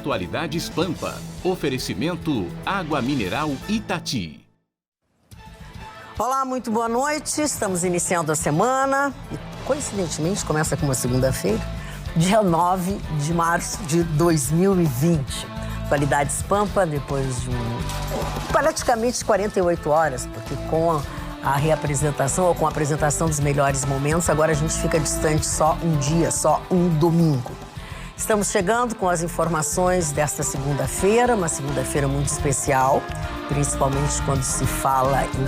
Atualidades Pampa. Oferecimento Água Mineral Itati. Olá, muito boa noite. Estamos iniciando a semana e, coincidentemente, começa com uma segunda-feira, dia 9 de março de 2020. Atualidades Pampa, depois de praticamente 48 horas, porque com a reapresentação ou com a apresentação dos melhores momentos, agora a gente fica distante só um dia, só um domingo. Estamos chegando com as informações desta segunda-feira, uma segunda-feira muito especial, principalmente quando se fala em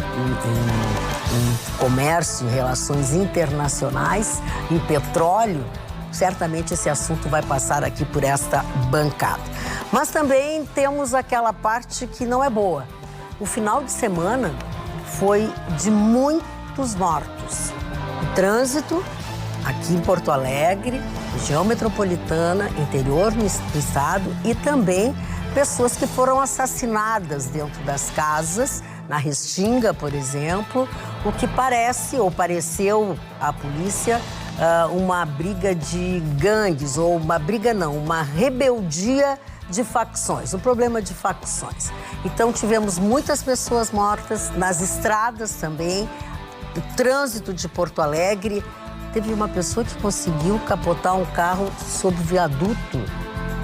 comércio, em relações internacionais, em petróleo. Certamente esse assunto vai passar aqui por esta bancada. Mas também temos aquela parte que não é boa. O final de semana foi de muitos mortos. O trânsito aqui em Porto Alegre, região metropolitana, interior do estado e também pessoas que foram assassinadas dentro das casas, na Restinga, por exemplo, o que parece ou pareceu à polícia uma briga de gangues, ou uma rebeldia de facções, um problema de facções. Então tivemos muitas pessoas mortas nas estradas também, o trânsito de Porto Alegre. Teve uma pessoa que conseguiu capotar um carro sob o viaduto.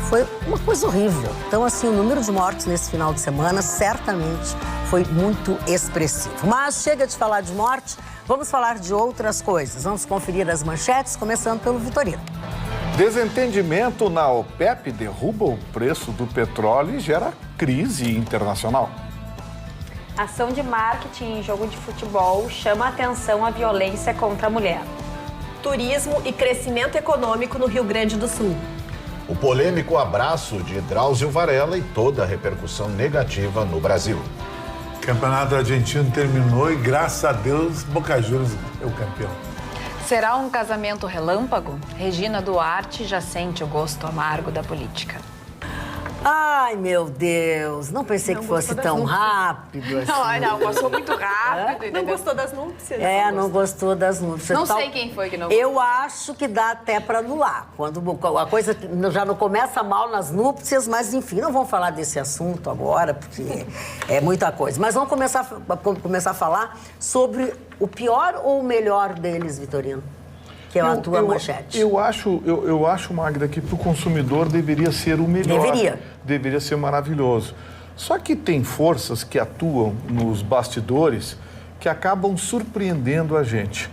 Foi uma coisa horrível. Então, assim, o número de mortes nesse final de semana certamente foi muito expressivo. Mas chega de falar de morte, vamos falar de outras coisas. Vamos conferir as manchetes, começando pelo Vitorino. Desentendimento na OPEP derruba o preço do petróleo e gera crise internacional. Ação de marketing em jogo de futebol chama a atenção a violência contra a mulher. Turismo e crescimento econômico no Rio Grande do Sul. O polêmico abraço de Drauzio Varela e toda a repercussão negativa no Brasil. O campeonato argentino terminou e, graças a Deus, Boca Juniors é o campeão. Será um casamento relâmpago? Regina Duarte já sente o gosto amargo da política. Ai, meu Deus, não pensei que fosse tão rápido assim. Não, passou muito rápido. Não gostou das núpcias? Não gostou das núpcias. Não sei quem foi que não gostou. Eu acho que dá até para anular. Quando a coisa já não começa mal nas núpcias, mas enfim, não vamos falar desse assunto agora, porque é muita coisa. Mas vamos começar a falar sobre o pior ou o melhor deles, Vitorino? Que é a tua manchete. Eu acho, Magda, que para o consumidor deveria ser o melhor. Deveria ser maravilhoso. Só que tem forças que atuam nos bastidores que acabam surpreendendo a gente.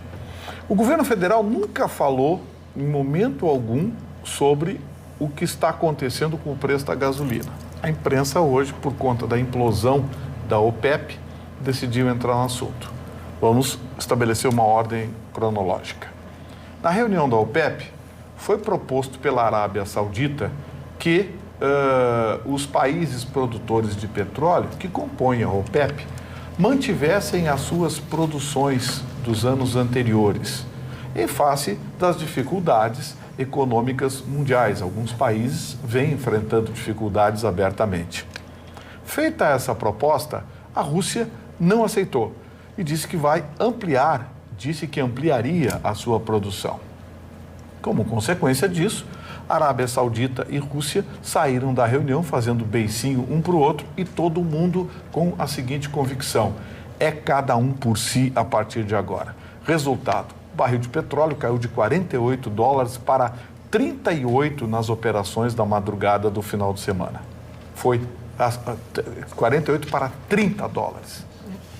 O governo federal nunca falou, em momento algum, sobre o que está acontecendo com o preço da gasolina. A imprensa hoje, por conta da implosão da OPEP, decidiu entrar no assunto. Vamos estabelecer uma ordem cronológica. Na reunião da OPEP, foi proposto pela Arábia Saudita que os países produtores de petróleo, que compõem a OPEP, mantivessem as suas produções dos anos anteriores, em face das dificuldades econômicas mundiais. Alguns países vêm enfrentando dificuldades abertamente. Feita essa proposta, a Rússia não aceitou e disse que ampliaria a sua produção. Como consequência disso, Arábia Saudita e Rússia saíram da reunião fazendo beicinho um para o outro e todo mundo com a seguinte convicção: é cada um por si a partir de agora. Resultado, o barril de petróleo caiu de $48 para 38 nas operações da madrugada do final de semana. Foi 48 para $30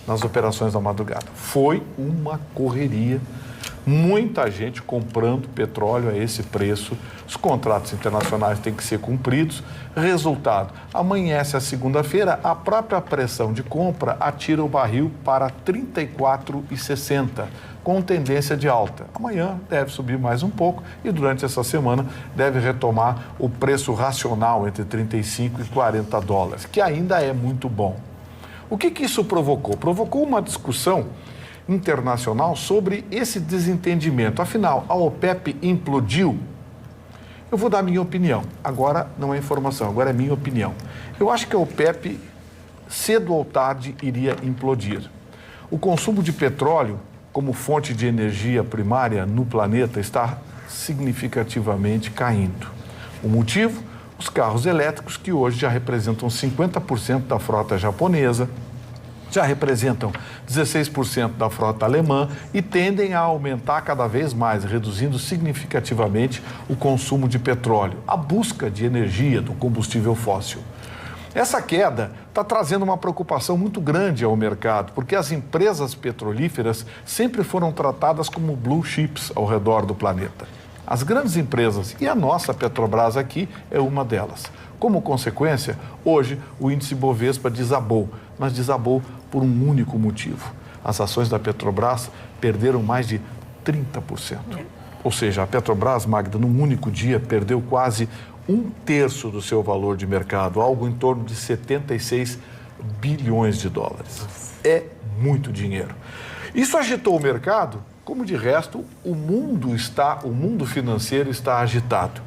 nas operações da madrugada. Foi uma correria, muita gente comprando petróleo a esse preço, os contratos internacionais têm que ser cumpridos. Resultado, amanhece a segunda-feira, a própria pressão de compra atira o barril para 34,60, com tendência de alta. Amanhã deve subir mais um pouco e durante essa semana deve retomar o preço racional entre 35 e $40, que ainda é muito bom. O que isso provocou? Provocou uma discussão internacional sobre esse desentendimento. Afinal, a OPEP implodiu? Eu vou dar minha opinião. Agora não é informação, agora é minha opinião. Eu acho que a OPEP, cedo ou tarde, iria implodir. O consumo de petróleo, como fonte de energia primária no planeta, está significativamente caindo. O motivo? O os carros elétricos, que hoje já representam 50% da frota japonesa, já representam 16% da frota alemã e tendem a aumentar cada vez mais, reduzindo significativamente o consumo de petróleo, a busca de energia do combustível fóssil. Essa queda está trazendo uma preocupação muito grande ao mercado, porque as empresas petrolíferas sempre foram tratadas como blue chips ao redor do planeta. As grandes empresas, e a nossa Petrobras aqui é uma delas. Como consequência, hoje o índice Bovespa desabou, mas desabou por um único motivo. As ações da Petrobras perderam mais de 30%. Ou seja, a Petrobras, Magda, num único dia, perdeu quase 1/3 do seu valor de mercado, algo em torno de 76 bilhões de dólares. É muito dinheiro. Isso agitou o mercado, como de resto o mundo financeiro está agitado.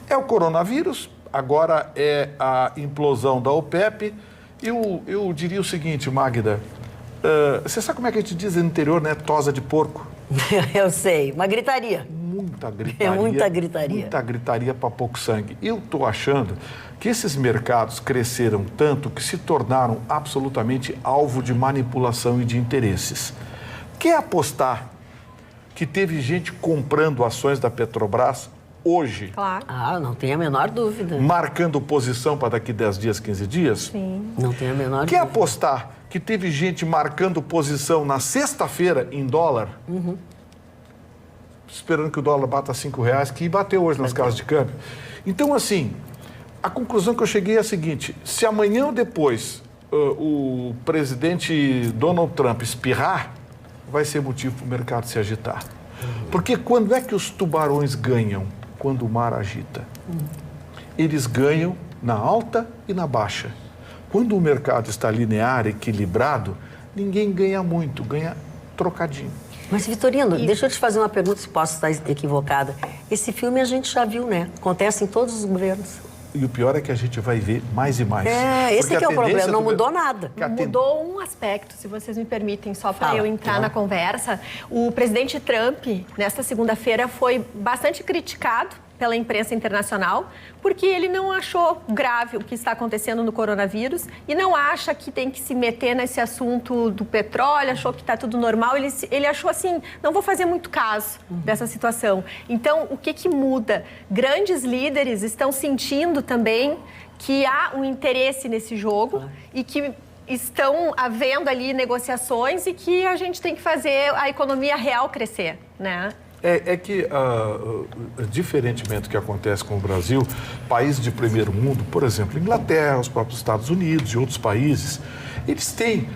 É o coronavírus, agora é a implosão da OPEP. Eu diria o seguinte, Magda, você sabe como é que a gente diz no interior, né? Tosa de porco. Eu sei, uma gritaria. Muita gritaria. É muita gritaria. Muita gritaria para pouco sangue. Eu estou achando que esses mercados cresceram tanto que se tornaram absolutamente alvo de manipulação e de interesses. Quer apostar que teve gente comprando ações da Petrobras hoje? Claro. Ah, não tem a menor dúvida. Marcando posição para daqui 10 dias, 15 dias? Sim. Não tem a menor Quer dúvida. apostar que teve gente marcando posição na sexta-feira em dólar? Esperando que o dólar bata R$5, que bateu hoje nas casas de câmbio. Então, assim, a conclusão que eu cheguei é a seguinte: se amanhã ou depois o presidente Donald Trump espirrar, vai ser motivo para o mercado se agitar. Porque quando é que os tubarões ganham? Quando o mar agita. Eles ganham na alta e na baixa. Quando o mercado está linear, equilibrado, ninguém ganha muito, ganha trocadinho. Mas, Vitorino, deixa eu te fazer uma pergunta, se posso estar equivocada. Esse filme a gente já viu, né? Acontece em todos os governos. E o pior é que a gente vai ver mais e mais. Esse que é o problema, não mudou nada. Mudou um aspecto, se vocês me permitem, só para eu entrar na conversa. O presidente Trump, nesta segunda-feira, foi bastante criticado pela imprensa internacional, porque ele não achou grave o que está acontecendo no coronavírus e não acha que tem que se meter nesse assunto do petróleo, achou que está tudo normal. Ele achou assim, não vou fazer muito caso dessa situação. Então, o que muda? Grandes líderes estão sentindo também que há um interesse nesse jogo e que estão havendo ali negociações e que a gente tem que fazer a economia real crescer, né? É que, diferentemente do que acontece com o Brasil, países de primeiro mundo, por exemplo, Inglaterra, os próprios Estados Unidos e outros países, eles têm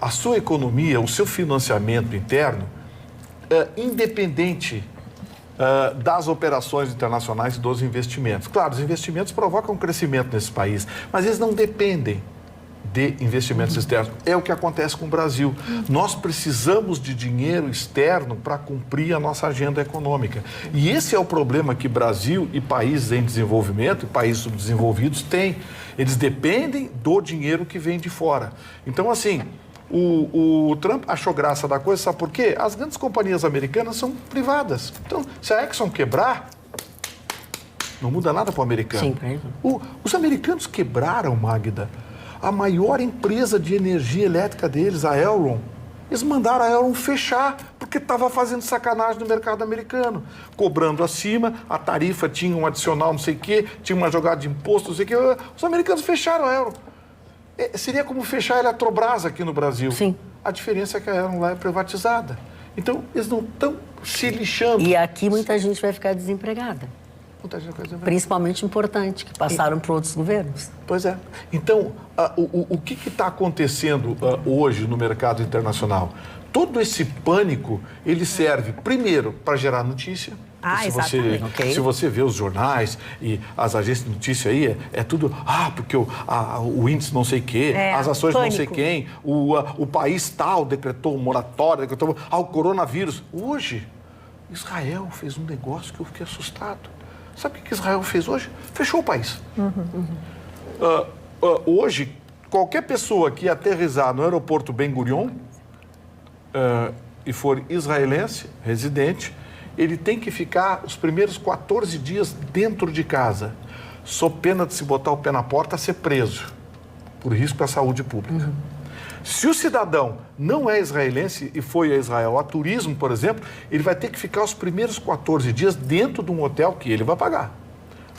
a sua economia, o seu financiamento interno independente das operações internacionais e dos investimentos. Claro, os investimentos provocam crescimento nesse país, mas eles não dependem de investimentos externos. É o que acontece com o Brasil. Nós precisamos de dinheiro externo para cumprir a nossa agenda econômica. E esse é o problema que Brasil e países em desenvolvimento, e países subdesenvolvidos têm. Eles dependem do dinheiro que vem de fora. Então, assim, o Trump achou graça da coisa, sabe por quê? As grandes companhias americanas são privadas. Então, se a Exxon quebrar, não muda nada para o americano. Sim, os americanos quebraram, Magda, a maior empresa de energia elétrica deles, a Elron. Eles mandaram a Elron fechar, porque estava fazendo sacanagem no mercado americano. Cobrando acima, a tarifa tinha um adicional não sei o quê, tinha uma jogada de imposto, não sei o quê. Os americanos fecharam a Elron. Seria como fechar a Eletrobras aqui no Brasil. Sim. A diferença é que a Elron lá é privatizada. Então, eles não estão se lixando. E aqui muita gente vai ficar desempregada. Principalmente importante, que passaram por outros governos. Pois é. Então, o que está acontecendo hoje no mercado internacional? Todo esse pânico, ele serve, primeiro, para gerar notícia. Se você vê os jornais e as agências de notícia aí, é tudo, porque o índice não sei o quê, as ações pânico. Não sei quem, o país tal decretou moratória, decretou o coronavírus. Hoje, Israel fez um negócio que eu fiquei assustado. Sabe o que Israel fez hoje? Fechou o país. Hoje, qualquer pessoa que aterrissar no aeroporto Ben Gurion e for israelense, residente, ele tem que ficar os primeiros 14 dias dentro de casa. sob pena de se botar o pé na porta, ser preso por risco à saúde pública. Se o cidadão não é israelense e foi a Israel a turismo, por exemplo, ele vai ter que ficar os primeiros 14 dias dentro de um hotel que ele vai pagar.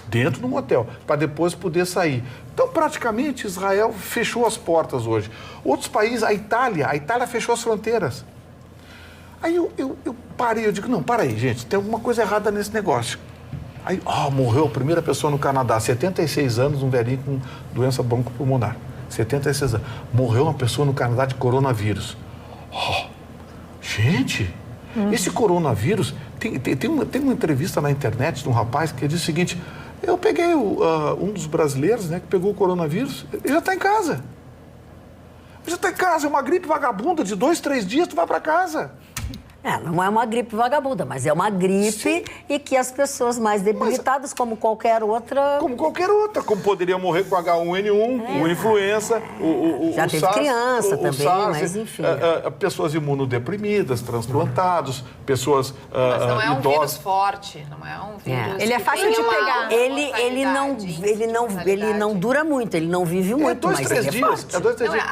Dentro de um hotel, para depois poder sair. Então, praticamente, Israel fechou as portas hoje. Outros países, a Itália fechou as fronteiras. Aí eu parei, eu digo, não, para aí, gente, tem alguma coisa errada nesse negócio. Aí, morreu a primeira pessoa no Canadá, 76 anos, um velhinho com doença broncopulmonar. 76 anos. Morreu uma pessoa no Canadá de coronavírus. Gente, esse coronavírus... Tem uma entrevista na internet de um rapaz que diz o seguinte... Eu peguei um dos brasileiros, né, que pegou o coronavírus, ele já está em casa. Já está em casa, é uma gripe vagabunda de 2, 3 dias, tu vai para casa. Não é uma gripe vagabunda, mas é uma gripe. Sim. E que as pessoas mais debilitadas, como qualquer outra... Como poderia morrer com H1N1, o influenza, já o teve SARS, criança também, SARS, mas enfim. Pessoas imunodeprimidas, transplantados, pessoas mas não é um idosas. Vírus forte, não é um vírus... Ele é fácil de pegar. Ele não dura muito, ele não vive muito, 2, 3 dias. É 2, 3 dias.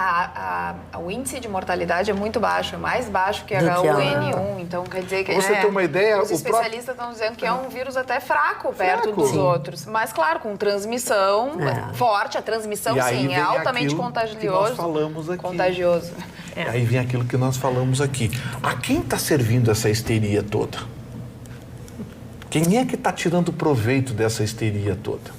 O índice de mortalidade é muito baixo, é mais baixo que H1N1. Então, quer dizer que... Você tem uma ideia... Os especialistas estão dizendo que é um vírus até fraco perto dos outros. Mas, claro, com transmissão forte. A transmissão, sim, é altamente contagioso. Que nós falamos aqui. Contagioso. E aí vem aquilo que nós falamos aqui. A quem está servindo essa histeria toda? Quem é que está tirando proveito dessa histeria toda?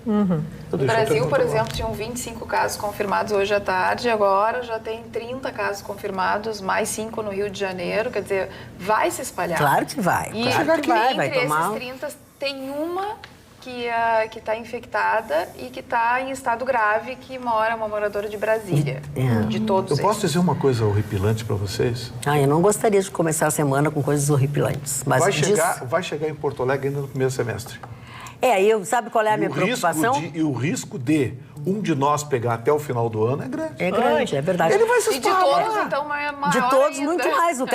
No Brasil, por exemplo, tinham 25 casos confirmados hoje à tarde, agora já tem 30 casos confirmados, mais 5 no Rio de Janeiro, quer dizer, vai se espalhar. Claro que vai. E claro que vai entre tomar... esses 30, tem uma que está infectada e que está em estado grave, que uma moradora de Brasília, de todos Eu posso dizer uma coisa horripilante para vocês? Eu não gostaria de começar a semana com coisas horripilantes. Mas vai chegar em Porto Alegre ainda no primeiro semestre. Sabe qual é a minha preocupação? O risco de um de nós pegar até o final do ano é grande. É grande, é verdade. Ele vai se espalhar. E de todos, então, maior de todos, ainda. muito mais. O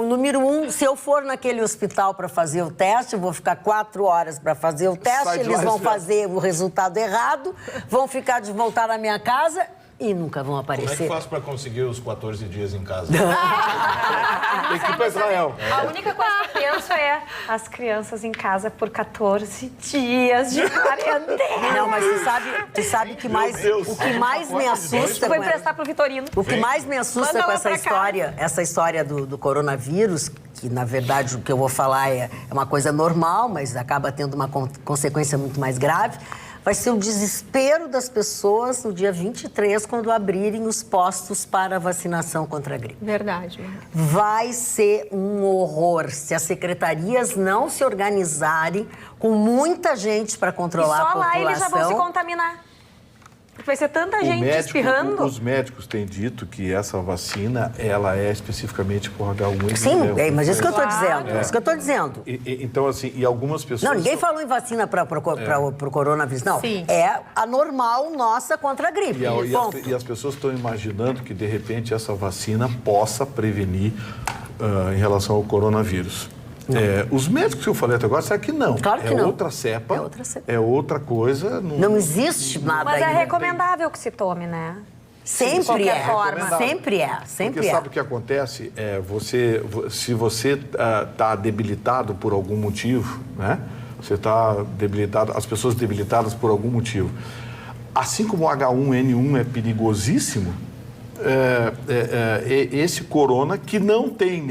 número 1, se eu for naquele hospital para fazer o teste, eu vou ficar 4 horas para fazer o teste, eles vão fazer o resultado errado, vão ficar de voltar na minha casa... E nunca vão aparecer. Como é que faz para conseguir os 14 dias em casa? Tem que ir para Israel. A única coisa que eu penso é as crianças em casa por 14 dias de quarentena. Não, mas tu sabe que mais, o que mais me assusta... Vou emprestar pro Vitorino. O que mais me assusta com essa história do coronavírus, que na verdade o que eu vou falar é uma coisa normal, mas acaba tendo uma consequência muito mais grave, vai ser o desespero das pessoas no dia 23, quando abrirem os postos para vacinação contra a gripe. Verdade. Vai ser um horror se as secretarias não se organizarem com muita gente para controlar a população. E só lá eles já vão se contaminar. Vai ser tanta gente espirrando. Os médicos têm dito que essa vacina, ela é especificamente por H1N1. Sim, mas isso que eu estou dizendo. Isso que eu estou dizendo. Então, assim, e algumas pessoas... Não, ninguém falou em vacina para o coronavírus, não. Sim. É a normal nossa contra a gripe. E as pessoas estão imaginando que, de repente, essa vacina possa prevenir em relação ao coronavírus. Os médicos que eu falei até agora sabem que não. Claro que não. Outra cepa, é outra coisa. Não existe nada. Mas é recomendável que se tome, né? Sempre é. Sempre é. Porque sabe o que acontece? Se você está debilitado por algum motivo, né? Você está debilitado, as pessoas debilitadas por algum motivo. Assim como o H1N1 é perigosíssimo, esse corona, que não tem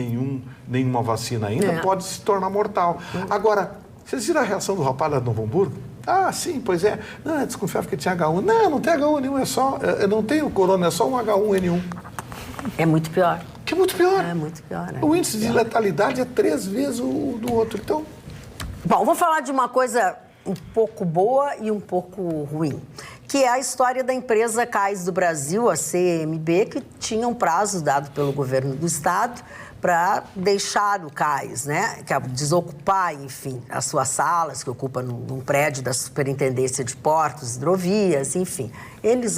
nenhuma vacina ainda, pode se tornar mortal. Agora, vocês viram a reação do rapaz lá de Novo Hamburgo? Ah, sim, pois é. Não, eu desconfiava que tinha H1. Não tem H1N1, não tem o corona, é só um H1N1. É muito pior. Que é muito pior. É muito pior. O índice de letalidade é 3 vezes o do outro. Então... Bom, vou falar de uma coisa um pouco boa e um pouco ruim, que é a história da empresa Cais do Brasil, a CMB, que tinha um prazo dado pelo governo do estado para deixar o cais, né? Que é desocupar, enfim, as suas salas, que ocupa num prédio da Superintendência de Portos, Hidrovias, enfim. Eles,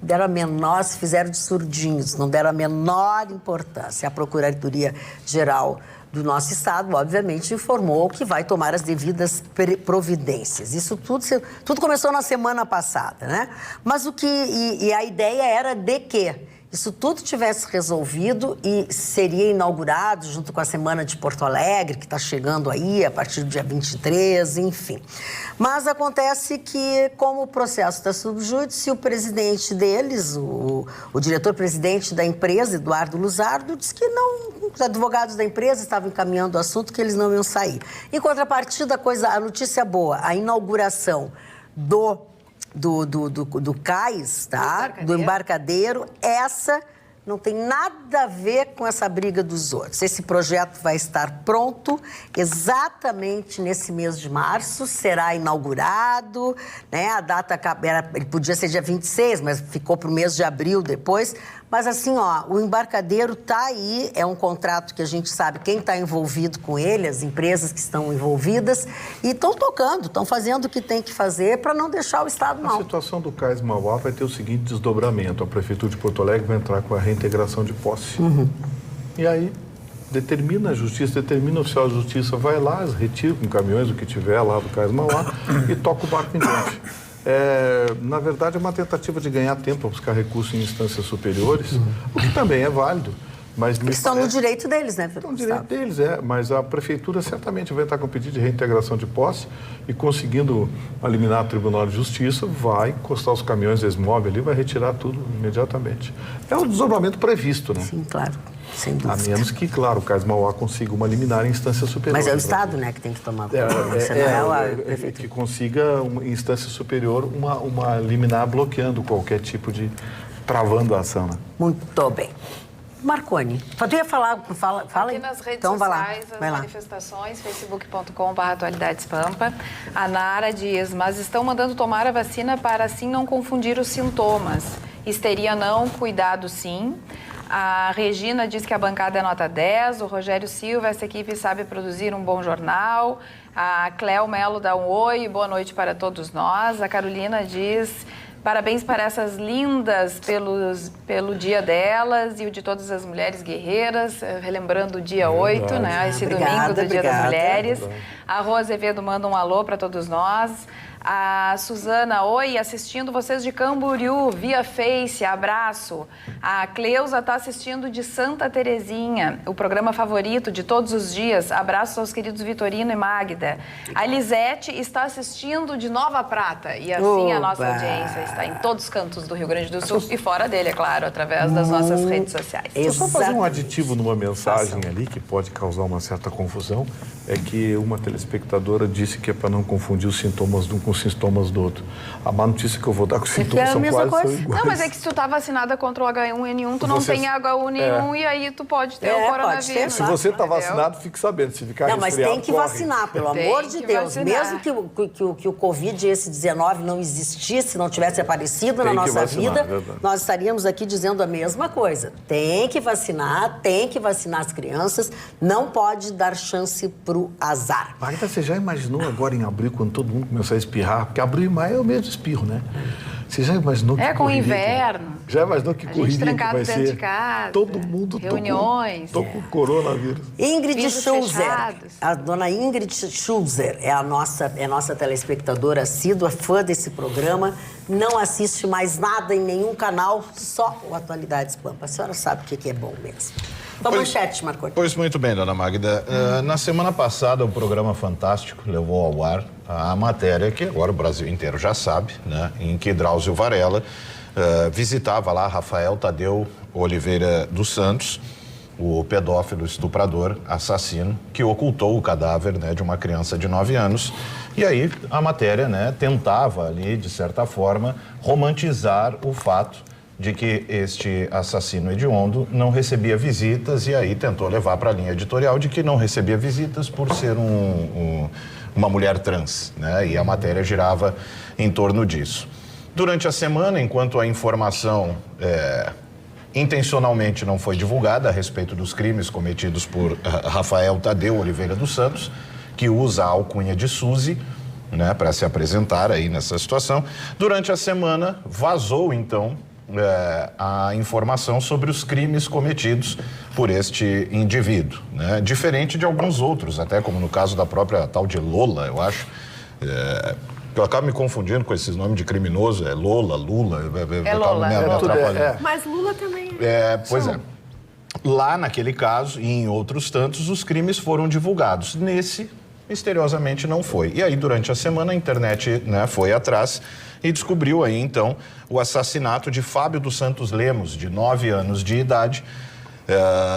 deram a menor, se fizeram de surdinhos, não deram a menor importância. A Procuradoria-Geral do nosso Estado, obviamente, informou que vai tomar as devidas providências. Isso tudo começou na semana passada, né? Mas a ideia era de que isso tudo tivesse resolvido e seria inaugurado junto com a Semana de Porto Alegre, que está chegando aí a partir do dia 23, enfim. Mas acontece que, como o processo está sob júdice, o presidente deles, o diretor-presidente da empresa, Eduardo Luzardo, disse que não, os advogados da empresa estavam encaminhando o assunto, que eles não iam sair. Em contrapartida, a notícia boa, a inauguração do cais, tá? Do embarcadeiro, essa não tem nada a ver com essa briga dos outros. Esse projeto vai estar pronto exatamente nesse mês de março, será inaugurado, né? A data ele podia ser dia 26, mas ficou para o mês de abril depois. Mas assim, ó, o embarcadeiro está aí, é um contrato que a gente sabe quem está envolvido com ele, as empresas que estão envolvidas, e estão tocando, estão fazendo o que tem que fazer para não deixar o Estado mal. A situação do Cais Mauá vai ter o seguinte desdobramento: a Prefeitura de Porto Alegre vai entrar com a reintegração de posse. E aí determina a Justiça, determina o oficial de Justiça, vai lá, retira com caminhões o que tiver lá do Cais Mauá e toca o barco em diante. Na verdade, é uma tentativa de ganhar tempo para buscar recursos em instâncias superiores, o que também é válido. Mas eles estão no direito deles, né? Estão no direito deles, mas a Prefeitura certamente vai entrar com pedido de reintegração de posse e, conseguindo eliminar o Tribunal de Justiça, vai encostar os caminhões ex-mob ali, vai retirar tudo imediatamente. É um desdobramento previsto, né? Sim, claro. Sem dúvida. A menos que, claro, o Cais Mauá consiga uma liminar em instância superior. Mas é o Estado, né, que tem que tomar conta. Que consiga, em instância superior, uma liminar bloqueando qualquer tipo de... travando a ação, né? Muito bem. Marconi, tu ia falar? Fala Aqui aí. nas redes então, sociais, vai lá. manifestações, facebook.com/atualidadespampa. A Nara diz, mas estão mandando tomar a vacina para assim não confundir os sintomas. Histeria não, cuidado sim. A Regina diz que a bancada é nota 10. O Rogério Silva, essa equipe sabe produzir um bom jornal. A Cléo Melo dá um oi, boa noite para todos nós. A Carolina diz... Parabéns para essas lindas pelo dia delas e o de todas as mulheres guerreiras, relembrando o dia 8, né? Esse domingo do Dia das Mulheres. A Rô Azevedo manda um alô para todos nós. A Suzana, oi, assistindo vocês de Camboriú, via Face, abraço. A Cleusa está assistindo de Santa Terezinha, o programa favorito de todos os dias. Abraços aos queridos Vitorino e Magda. A Elisete está assistindo de Nova Prata e assim a nossa audiência está em todos os cantos do Rio Grande do Sul e fora dele, é claro, através das nossas redes sociais. Eu só fazer um aditivo numa mensagem ali que pode causar uma certa confusão, é que uma telespectadora disse que é para não confundir os sintomas de um com os sintomas do outro. A má notícia que eu vou dar com os sintomas são quase são iguais. Não, mas é que se tu tá vacinada contra o H1N1, tu não tem H1N1 e aí tu pode ter o coronavírus. Se você tá vacinado, fique sabendo. Se ficar não, mas tem que vacinar, pelo amor de Deus. Vacinar. Mesmo que o Covid, esse 19, não existisse, não tivesse aparecido na nossa vida, nós estaríamos aqui dizendo a mesma coisa. Tem que vacinar as crianças, não pode dar chance pro azar. Marita, você já imaginou agora em abril, quando todo mundo começar a espirrar? Porque abril e maio é o mês do espirro, né? Você já imaginou que com o inverno. Já imaginou que correria que vai ser? De casa, todo mundo reuniões. Tô com coronavírus. Ingrid Schulzer. A dona Ingrid Schulzer é nossa telespectadora assídua, fã desse programa. Não assiste mais nada em nenhum canal, só o Atualidades Pampa. A senhora sabe o que é bom mesmo. Manchete, Marconi. Pois muito bem, dona Magda. Na semana passada, o programa Fantástico levou ao ar a matéria que agora o Brasil inteiro já sabe, né? Em que Drauzio Varela visitava lá Rafael Tadeu Oliveira dos Santos, o pedófilo, estuprador, assassino, que ocultou o cadáver, né, de uma criança de 9 anos. E aí a matéria, né, tentava ali, de certa forma, romantizar o fato de que este assassino hediondo não recebia visitas e aí tentou levar para a linha editorial de que não recebia visitas por ser uma mulher trans, né? E a matéria girava em torno disso. Durante a semana, enquanto a informação intencionalmente não foi divulgada a respeito dos crimes cometidos por Rafael Tadeu Oliveira dos Santos, que usa a alcunha de Suzy, né, para se apresentar aí nessa situação, durante a semana vazou então a informação sobre os crimes cometidos por este indivíduo, né? Diferente de alguns outros, até como no caso da própria tal de Lola, eu acho. Eu acabo me confundindo com esses nomes de criminoso, é Lola, Lula. É Lola. Me atrapalhando. Mas Lula também. Pois é. Lá naquele caso e em outros tantos, os crimes foram divulgados. Nesse, misteriosamente, não foi. E aí, durante a semana, a internet, né, foi atrás e descobriu aí, então, o assassinato de Fábio dos Santos Lemos, de 9 anos de idade.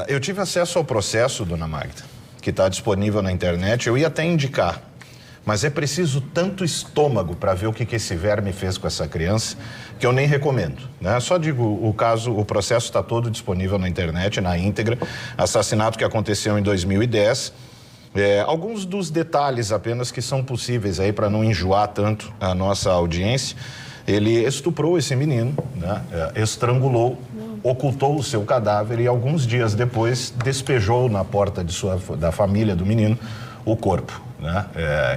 Eu tive acesso ao processo, dona Magda, que está disponível na internet. Eu ia até indicar, mas é preciso tanto estômago para ver o que esse verme fez com essa criança, que eu nem recomendo, né? Só digo, o processo está todo disponível na internet, na íntegra. Assassinato que aconteceu em 2010. Alguns dos detalhes apenas que são possíveis aí para não enjoar tanto a nossa audiência. Ele estuprou esse menino, né? Estrangulou, ocultou o seu cadáver e alguns dias depois despejou na porta da família do menino o corpo, né?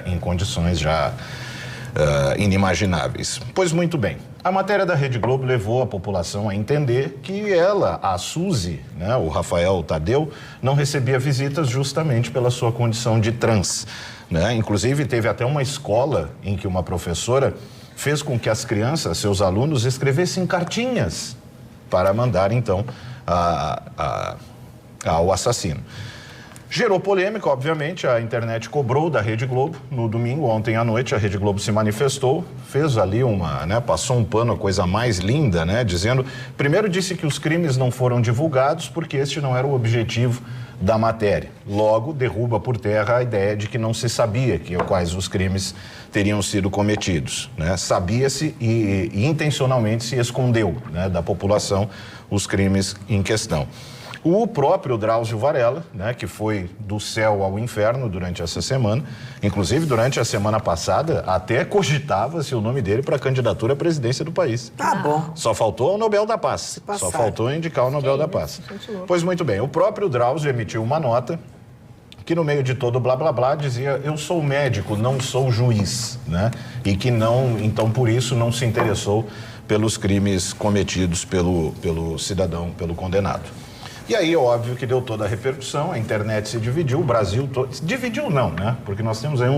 Em condições já inimagináveis. Pois muito bem, a matéria da Rede Globo levou a população a entender que ela, a Suzy, né, o Rafael Tadeu, não recebia visitas justamente pela sua condição de trans, né? Inclusive teve até uma escola em que uma professora fez com que as crianças, seus alunos, escrevessem cartinhas para mandar então ao assassino. Gerou polêmica, obviamente, a internet cobrou da Rede Globo. No domingo, ontem à noite, a Rede Globo se manifestou, fez ali passou um pano, a coisa mais linda, né? Dizendo, primeiro disse que os crimes não foram divulgados porque este não era o objetivo da matéria. Logo, derruba por terra a ideia de que não se sabia quais os crimes teriam sido cometidos, né? Sabia-se e intencionalmente se escondeu, né, da população os crimes em questão. O próprio Drauzio Varela, né, que foi do céu ao inferno durante essa semana, inclusive durante a semana passada, até cogitava-se o nome dele para a candidatura à presidência do país. Tá bom. Só faltou o Nobel da Paz. Só faltou indicar o Nobel da Paz. Pois muito bem, o próprio Drauzio emitiu uma nota que no meio de todo o blá blá blá dizia: eu sou médico, não sou juiz, né? E que não, então por isso não se interessou pelos crimes cometidos pelo cidadão, pelo condenado. E aí, óbvio que deu toda a repercussão, a internet se dividiu, o Brasil todo... Dividiu não, né? Porque nós temos aí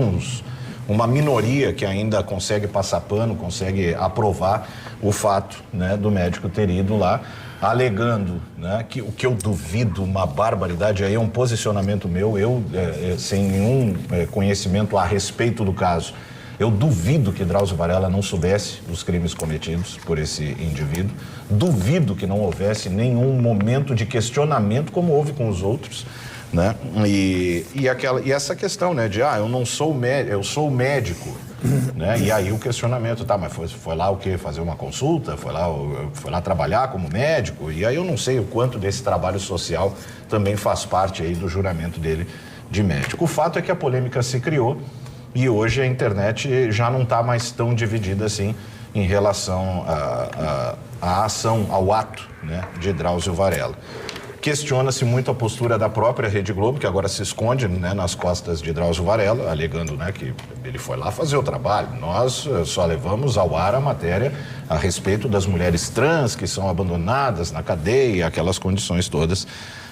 uma minoria que ainda consegue passar pano, consegue aprovar o fato, né, do médico ter ido lá, alegando, né, que o que eu duvido, uma barbaridade, aí é um posicionamento meu, sem nenhum conhecimento a respeito do caso, eu duvido que Drauzio Varela não soubesse dos crimes cometidos por esse indivíduo. Duvido que não houvesse nenhum momento de questionamento como houve com os outros, né? E essa questão, né, de eu não sou médico, eu sou médico, né? E aí o questionamento, tá, mas foi lá o quê? Fazer uma consulta? Foi lá trabalhar como médico? E aí eu não sei o quanto desse trabalho social também faz parte aí do juramento dele de médico. O fato é que a polêmica se criou. E hoje a internet já não está mais tão dividida assim em relação à ação, ao ato, né, de Drauzio Varela. Questiona-se muito a postura da própria Rede Globo, que agora se esconde, né, nas costas de Drauzio Varela, alegando, né, que ele foi lá fazer o trabalho. Nós só levamos ao ar a matéria a respeito das mulheres trans que são abandonadas na cadeia, aquelas condições todas.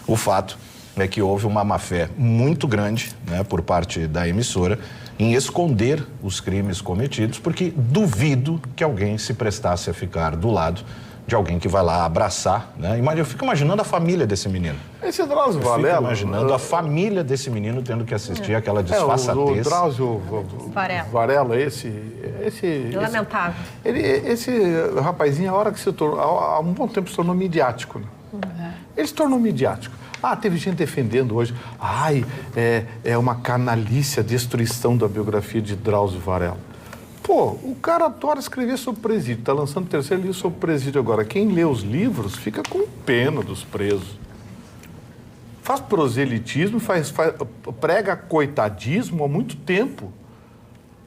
O fato é que houve uma má-fé muito grande, né, por parte da emissora em esconder os crimes cometidos, porque duvido que alguém se prestasse a ficar do lado de alguém que vai lá abraçar, né? Eu fico imaginando a família desse menino. Esse Drauzio Varela... Fico imaginando a família desse menino tendo que assistir aquela disfarçatez. O Drauzio Varela, esse... Lamentável. Esse rapazinho, a hora que se tornou... Há um bom tempo se tornou midiático, né? Ele se tornou midiático. Teve gente defendendo hoje. É uma canalícia a destruição da biografia de Drauzio Varela. Pô, o cara adora escrever sobre o presídio. Está lançando o terceiro livro sobre o presídio agora. Quem lê os livros fica com pena dos presos. Faz proselitismo, prega coitadismo há muito tempo.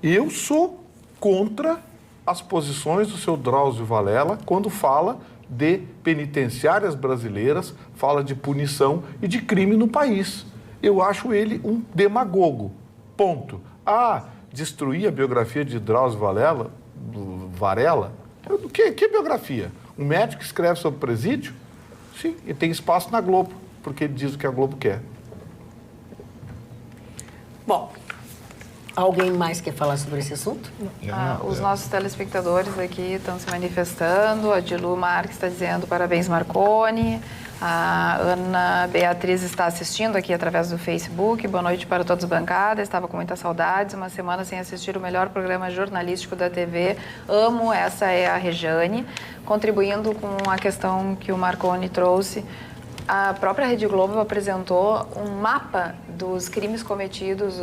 Eu sou contra as posições do seu Drauzio Varela quando fala de penitenciárias brasileiras, fala de punição e de crime no país. Eu acho ele um demagogo. Ponto. Destruir a biografia de Drauzio Varela? Que biografia? Um médico que escreve sobre presídio, sim, e tem espaço na Globo, porque ele diz o que a Globo quer. Bom, alguém mais quer falar sobre esse assunto? Os nossos telespectadores aqui estão se manifestando. A Dilu Marques está dizendo parabéns, Marconi. A Ana Beatriz está assistindo aqui através do Facebook. Boa noite para todos bancada. Estava com muitas saudades. Uma semana sem assistir o melhor programa jornalístico da TV. Amo, essa é a Rejane. Contribuindo com a questão que o Marconi trouxe, a própria Rede Globo apresentou um mapa dos crimes cometidos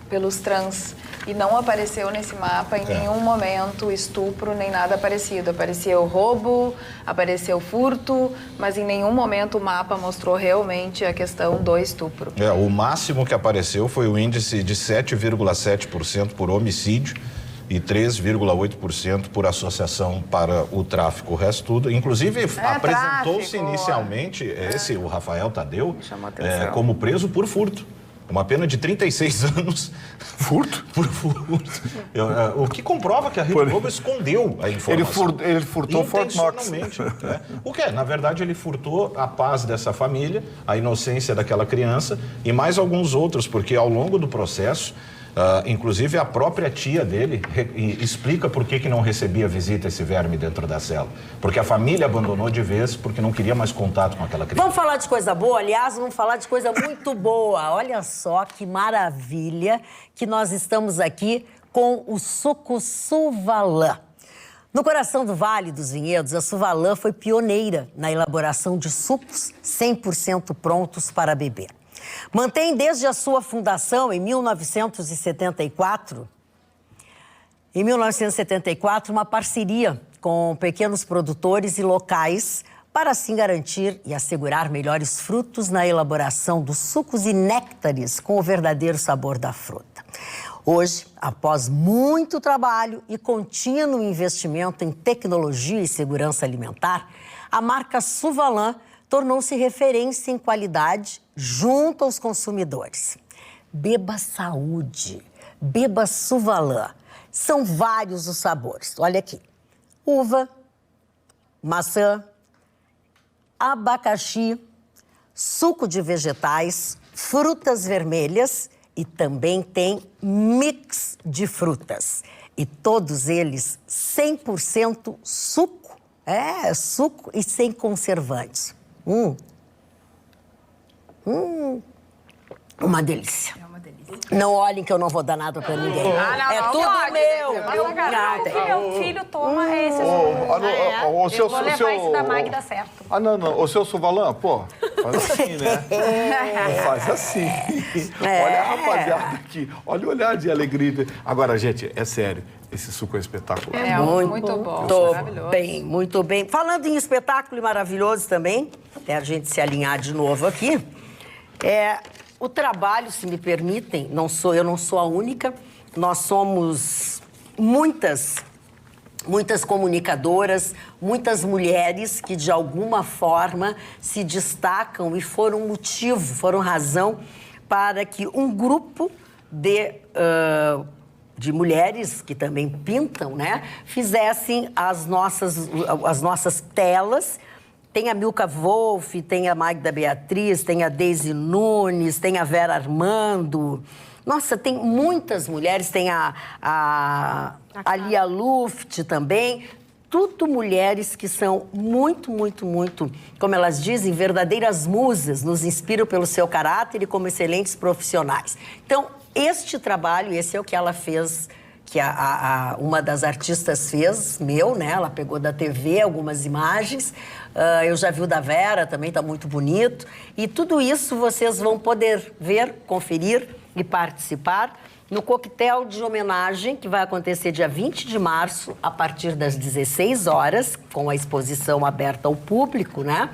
pelos trans e não apareceu nesse mapa em nenhum momento estupro nem nada parecido. Apareceu roubo, apareceu furto, mas em nenhum momento o mapa mostrou realmente a questão do estupro. O máximo que apareceu foi o índice de 7,7% por homicídio e 3,8% por associação para o tráfico. O resto tudo, inclusive apresentou-se inicialmente o Rafael Tadeu como preso por furto. Uma pena de 36 anos. Furto? Por furto. O que comprova que a Rede Globo escondeu a informação. Ele furtou Fort Knox. O que? Na verdade, ele furtou a paz dessa família, a inocência daquela criança e mais alguns outros, porque ao longo do processo, inclusive a própria tia dele explica por que não recebia visita esse verme dentro da cela. Porque a família abandonou de vez porque não queria mais contato com aquela criança. Vamos falar de coisa boa? Aliás, vamos falar de coisa muito boa. Olha só que maravilha que nós estamos aqui com o suco Suvalã. No coração do Vale dos Vinhedos, a Suvalã foi pioneira na elaboração de sucos 100% prontos para beber. Mantém desde a sua fundação em 1974, uma parceria com pequenos produtores e locais para assim garantir e assegurar melhores frutos na elaboração dos sucos e néctares com o verdadeiro sabor da fruta. Hoje, após muito trabalho e contínuo investimento em tecnologia e segurança alimentar, a marca Suvalã tornou-se referência em qualidade junto aos consumidores. Beba saúde, beba Suvalã. São vários os sabores. Olha aqui, uva, maçã, abacaxi, suco de vegetais, frutas vermelhas e também tem mix de frutas. E todos eles 100% suco. Suco e sem conservantes. Uma delícia. É uma delícia. Não olhem que eu não vou dar nada pra ninguém. Tudo pode, meu. Meu filho toma esse. Vou levar esse da Magda certo. Não. O seu Suvalã, faz assim, né? Faz assim. Olha a rapaziada aqui. Olha o olhar de alegria. Agora, gente, é sério. Esse suco é espetacular. É muito bom, maravilhoso. Bem, muito bem. Falando em espetáculo e maravilhoso também, até a gente se alinhar de novo aqui, o trabalho, se me permitem, eu não sou a única, nós somos muitas comunicadoras, muitas mulheres que de alguma forma se destacam e foram razão para que um grupo de mulheres que também pintam, né, fizessem as nossas telas. Tem a Milka Wolff, tem a Magda Beatriz, tem a Deise Nunes, tem a Vera Armando. Nossa, tem muitas mulheres, tem a Lia Luft também. Tudo mulheres que são muito, como elas dizem, verdadeiras musas, nos inspiram pelo seu caráter e como excelentes profissionais. Então, este trabalho, esse é o que ela fez, que uma das artistas fez, né? Ela pegou da TV algumas imagens, eu já vi o da Vera, também está muito bonito. E tudo isso vocês vão poder ver, conferir e participar no coquetel de homenagem que vai acontecer dia 20 de março, a partir das 16 horas, com a exposição aberta ao público, né?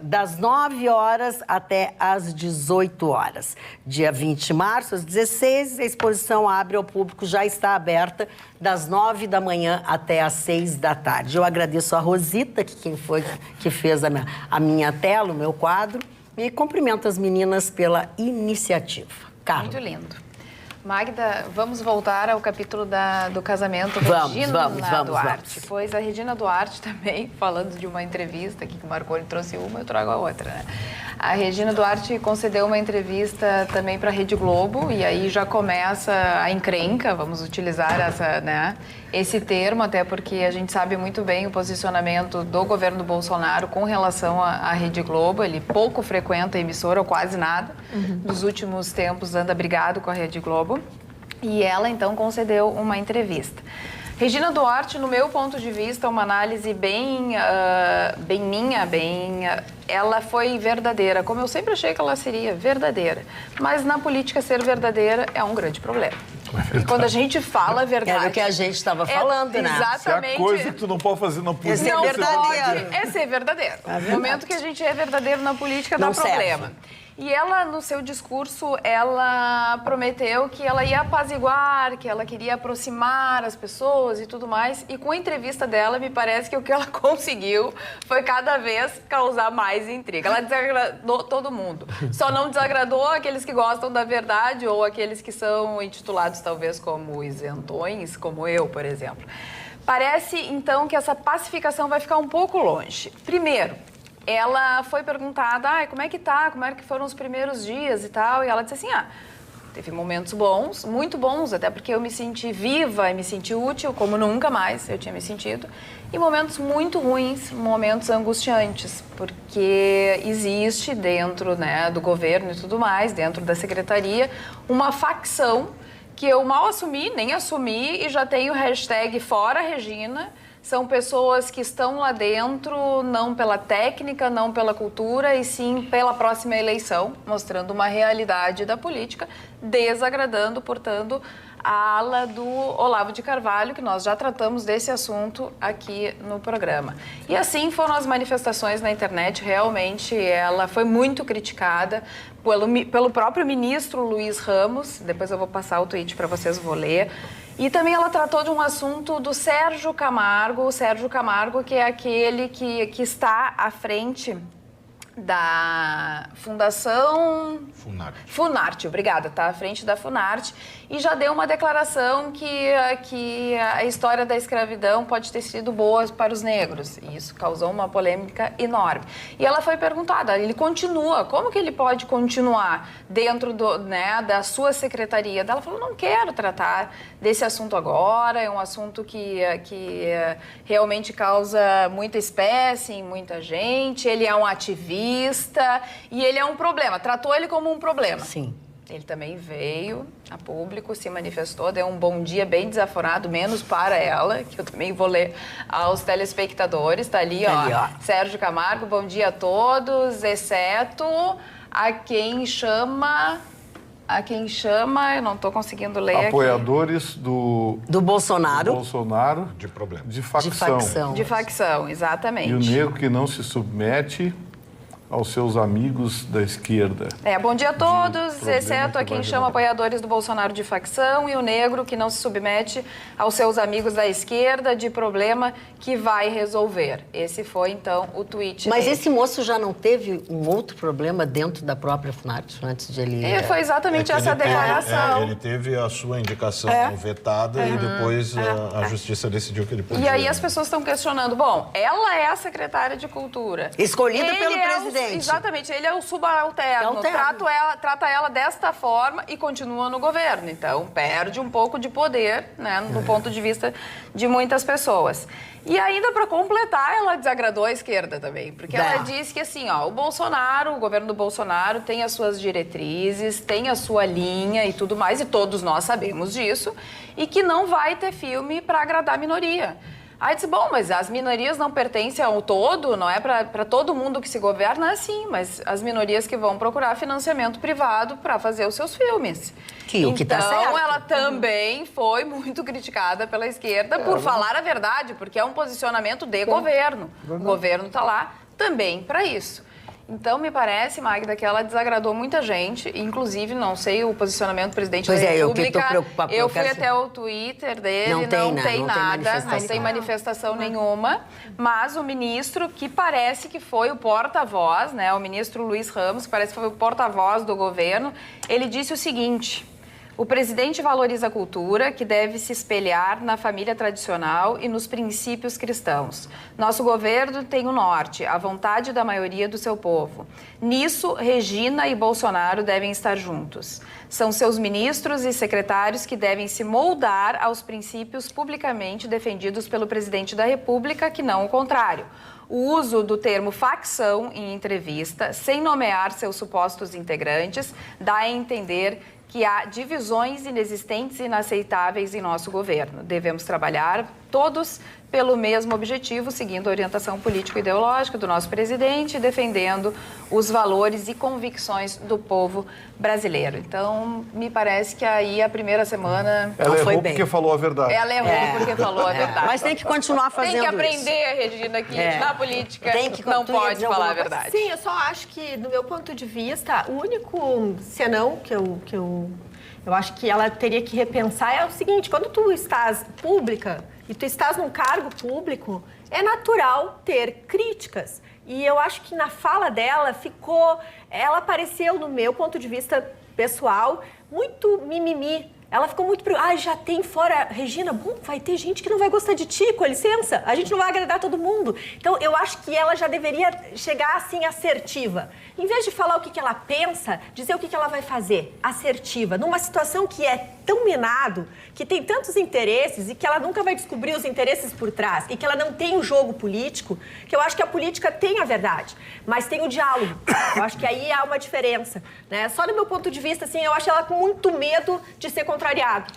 Das 9 horas até as 18 horas. Dia 20 de março, às 16, a exposição abre ao público, já está aberta das 9 da manhã até as 6 da tarde. Eu agradeço a Rosita, que fez a minha tela, o meu quadro, e cumprimento as meninas pela iniciativa. Carla. Muito lindo. Magda, vamos voltar ao capítulo do casamento Regina Duarte. Pois a Regina Duarte também, falando de uma entrevista aqui que o Marconi trouxe uma, eu trago a outra, né? A Regina Duarte concedeu uma entrevista também para a Rede Globo e aí já começa a encrenca, vamos utilizar esse termo, até porque a gente sabe muito bem o posicionamento do governo do Bolsonaro com relação à Rede Globo. Ele pouco frequenta a emissora, ou quase nada. Nos últimos tempos anda brigado com a Rede Globo. E ela, então, concedeu uma entrevista. Regina Duarte, no meu ponto de vista, uma análise ela foi verdadeira, como eu sempre achei que ela seria verdadeira. Mas na política, ser verdadeira é um grande problema. E quando a gente fala a verdade... Era o que a gente estava falando, né? Exatamente. Se a coisa que tu não pode fazer na política... Não verdadeiro. É ser verdadeiro. No momento que a gente é verdadeiro na política, dá problema. E ela, no seu discurso, ela prometeu que ela ia apaziguar, que ela queria aproximar as pessoas e tudo mais. E com a entrevista dela, me parece que o que ela conseguiu foi cada vez causar mais intriga. Ela desagradou todo mundo. Só não desagradou aqueles que gostam da verdade ou aqueles que são intitulados, talvez, como isentões, como eu, por exemplo. Parece, então, que essa pacificação vai ficar um pouco longe. Primeiro, ela foi perguntada, como é que tá, como é que foram os primeiros dias e tal, e ela disse assim, teve momentos bons, muito bons, até porque eu me senti viva e me senti útil, como nunca mais eu tinha me sentido, e momentos muito ruins, momentos angustiantes, porque existe dentro, do governo e tudo mais, dentro da secretaria, uma facção que eu mal assumi, nem assumi, e já tenho hashtag Fora Regina. São pessoas que estão lá dentro, não pela técnica, não pela cultura, e sim pela próxima eleição, mostrando uma realidade da política, desagradando, portanto, a ala do Olavo de Carvalho, que nós já tratamos desse assunto aqui no programa. E assim foram as manifestações na internet, realmente ela foi muito criticada pelo próprio ministro Luiz Ramos, depois eu vou passar o tweet para vocês, vou ler. E também ela tratou de um assunto do Sérgio Camargo, que é aquele que está à frente da Fundação... Funarte, obrigada, está à frente da Funarte, e já deu uma declaração que a história da escravidão pode ter sido boa para os negros, e isso causou uma polêmica enorme. E ela foi perguntada, ele continua, como que ele pode continuar dentro da sua secretaria? Ela falou, não quero tratar desse assunto agora, é um assunto que realmente causa muita espécie em muita gente, ele é um ativista e ele é um problema, tratou ele como um problema. Sim. Ele também veio a público, se manifestou, deu um bom dia bem desaforado, menos para ela, que eu também vou ler aos telespectadores. Está ali, ó, Sérgio Camargo, bom dia a todos, exceto a quem chama, eu não estou conseguindo ler apoiadores aqui. do Bolsonaro. De problema. De facção. De facção, exatamente. E o negro que não se submete aos seus amigos da esquerda. Bom dia a todos, exceto a quem chama apoiadores do Bolsonaro de facção, e o negro que não se submete aos seus amigos da esquerda de problema que vai resolver. Esse foi, então, o tweet Mas dele. esse moço já não teve um outro problema dentro da própria Funarte antes de ele... Foi exatamente essa declaração. Ele teve a sua indicação vetada e depois a Justiça decidiu que ele podia. E aí as pessoas estão questionando, bom, ela é a secretária de Cultura. Escolhida pelo presidente. Exatamente, ele é o subalterno, trata ela desta forma e continua no governo. Então, perde um pouco de poder, do ponto de vista de muitas pessoas. E ainda, para completar, ela desagradou a esquerda também, porque ela disse que, assim, o governo do Bolsonaro tem as suas diretrizes, tem a sua linha e tudo mais, e todos nós sabemos disso, e que não vai ter filme para agradar a minoria. Aí disse, bom, mas as minorias não pertencem ao todo, não é para todo mundo que se governa assim, mas as minorias que vão procurar financiamento privado para fazer os seus filmes. O que tá certo. Então, ela também foi muito criticada pela esquerda por falar a verdade, porque é um posicionamento de governo. O governo está lá também para isso. Então, me parece, Magda, que ela desagradou muita gente, inclusive, não sei o posicionamento do presidente da República. Eu fui até o Twitter dele, não tem nada, não tem manifestação nenhuma, mas o ministro, que parece que foi o porta-voz, o ministro Luiz Ramos, que parece que foi o porta-voz do governo, ele disse o seguinte: O presidente valoriza a cultura, que deve se espelhar na família tradicional e nos princípios cristãos. Nosso governo tem o norte, a vontade da maioria do seu povo. Nisso, Regina e Bolsonaro devem estar juntos. São seus ministros e secretários que devem se moldar aos princípios publicamente defendidos pelo presidente da República, que não o contrário. O uso do termo facção em entrevista, sem nomear seus supostos integrantes, dá a entender que há divisões inexistentes e inaceitáveis em nosso governo. Devemos trabalhar todos pelo mesmo objetivo, seguindo a orientação político-ideológica do nosso presidente, defendendo os valores e convicções do povo brasileiro. Então, me parece que aí a primeira semana... Ela errou porque falou a verdade. Ela errou porque falou a verdade. Mas tem que continuar fazendo isso. Tem que aprender, Regina, que na política não pode falar a verdade. Sim, eu só acho que, do meu ponto de vista, o único senão que eu acho que ela teria que repensar é o seguinte: quando tu estás pública e tu estás num cargo público, é natural ter críticas. E eu acho que na fala dela ela pareceu, no meu ponto de vista pessoal, muito mimimi. Ela ficou muito... já tem fora... Regina, bom, vai ter gente que não vai gostar de ti, com licença. A gente não vai agradar todo mundo. Então, eu acho que ela já deveria chegar, assim, assertiva. Em vez de falar o que ela pensa, dizer o que ela vai fazer. Assertiva. Numa situação que é tão minado, que tem tantos interesses e que ela nunca vai descobrir os interesses por trás e que ela não tem o jogo político, que eu acho que a política tem a verdade, mas tem o diálogo. Eu acho que aí há uma diferença, né? Só do meu ponto de vista, assim, eu acho ela com muito medo de ser contrariado.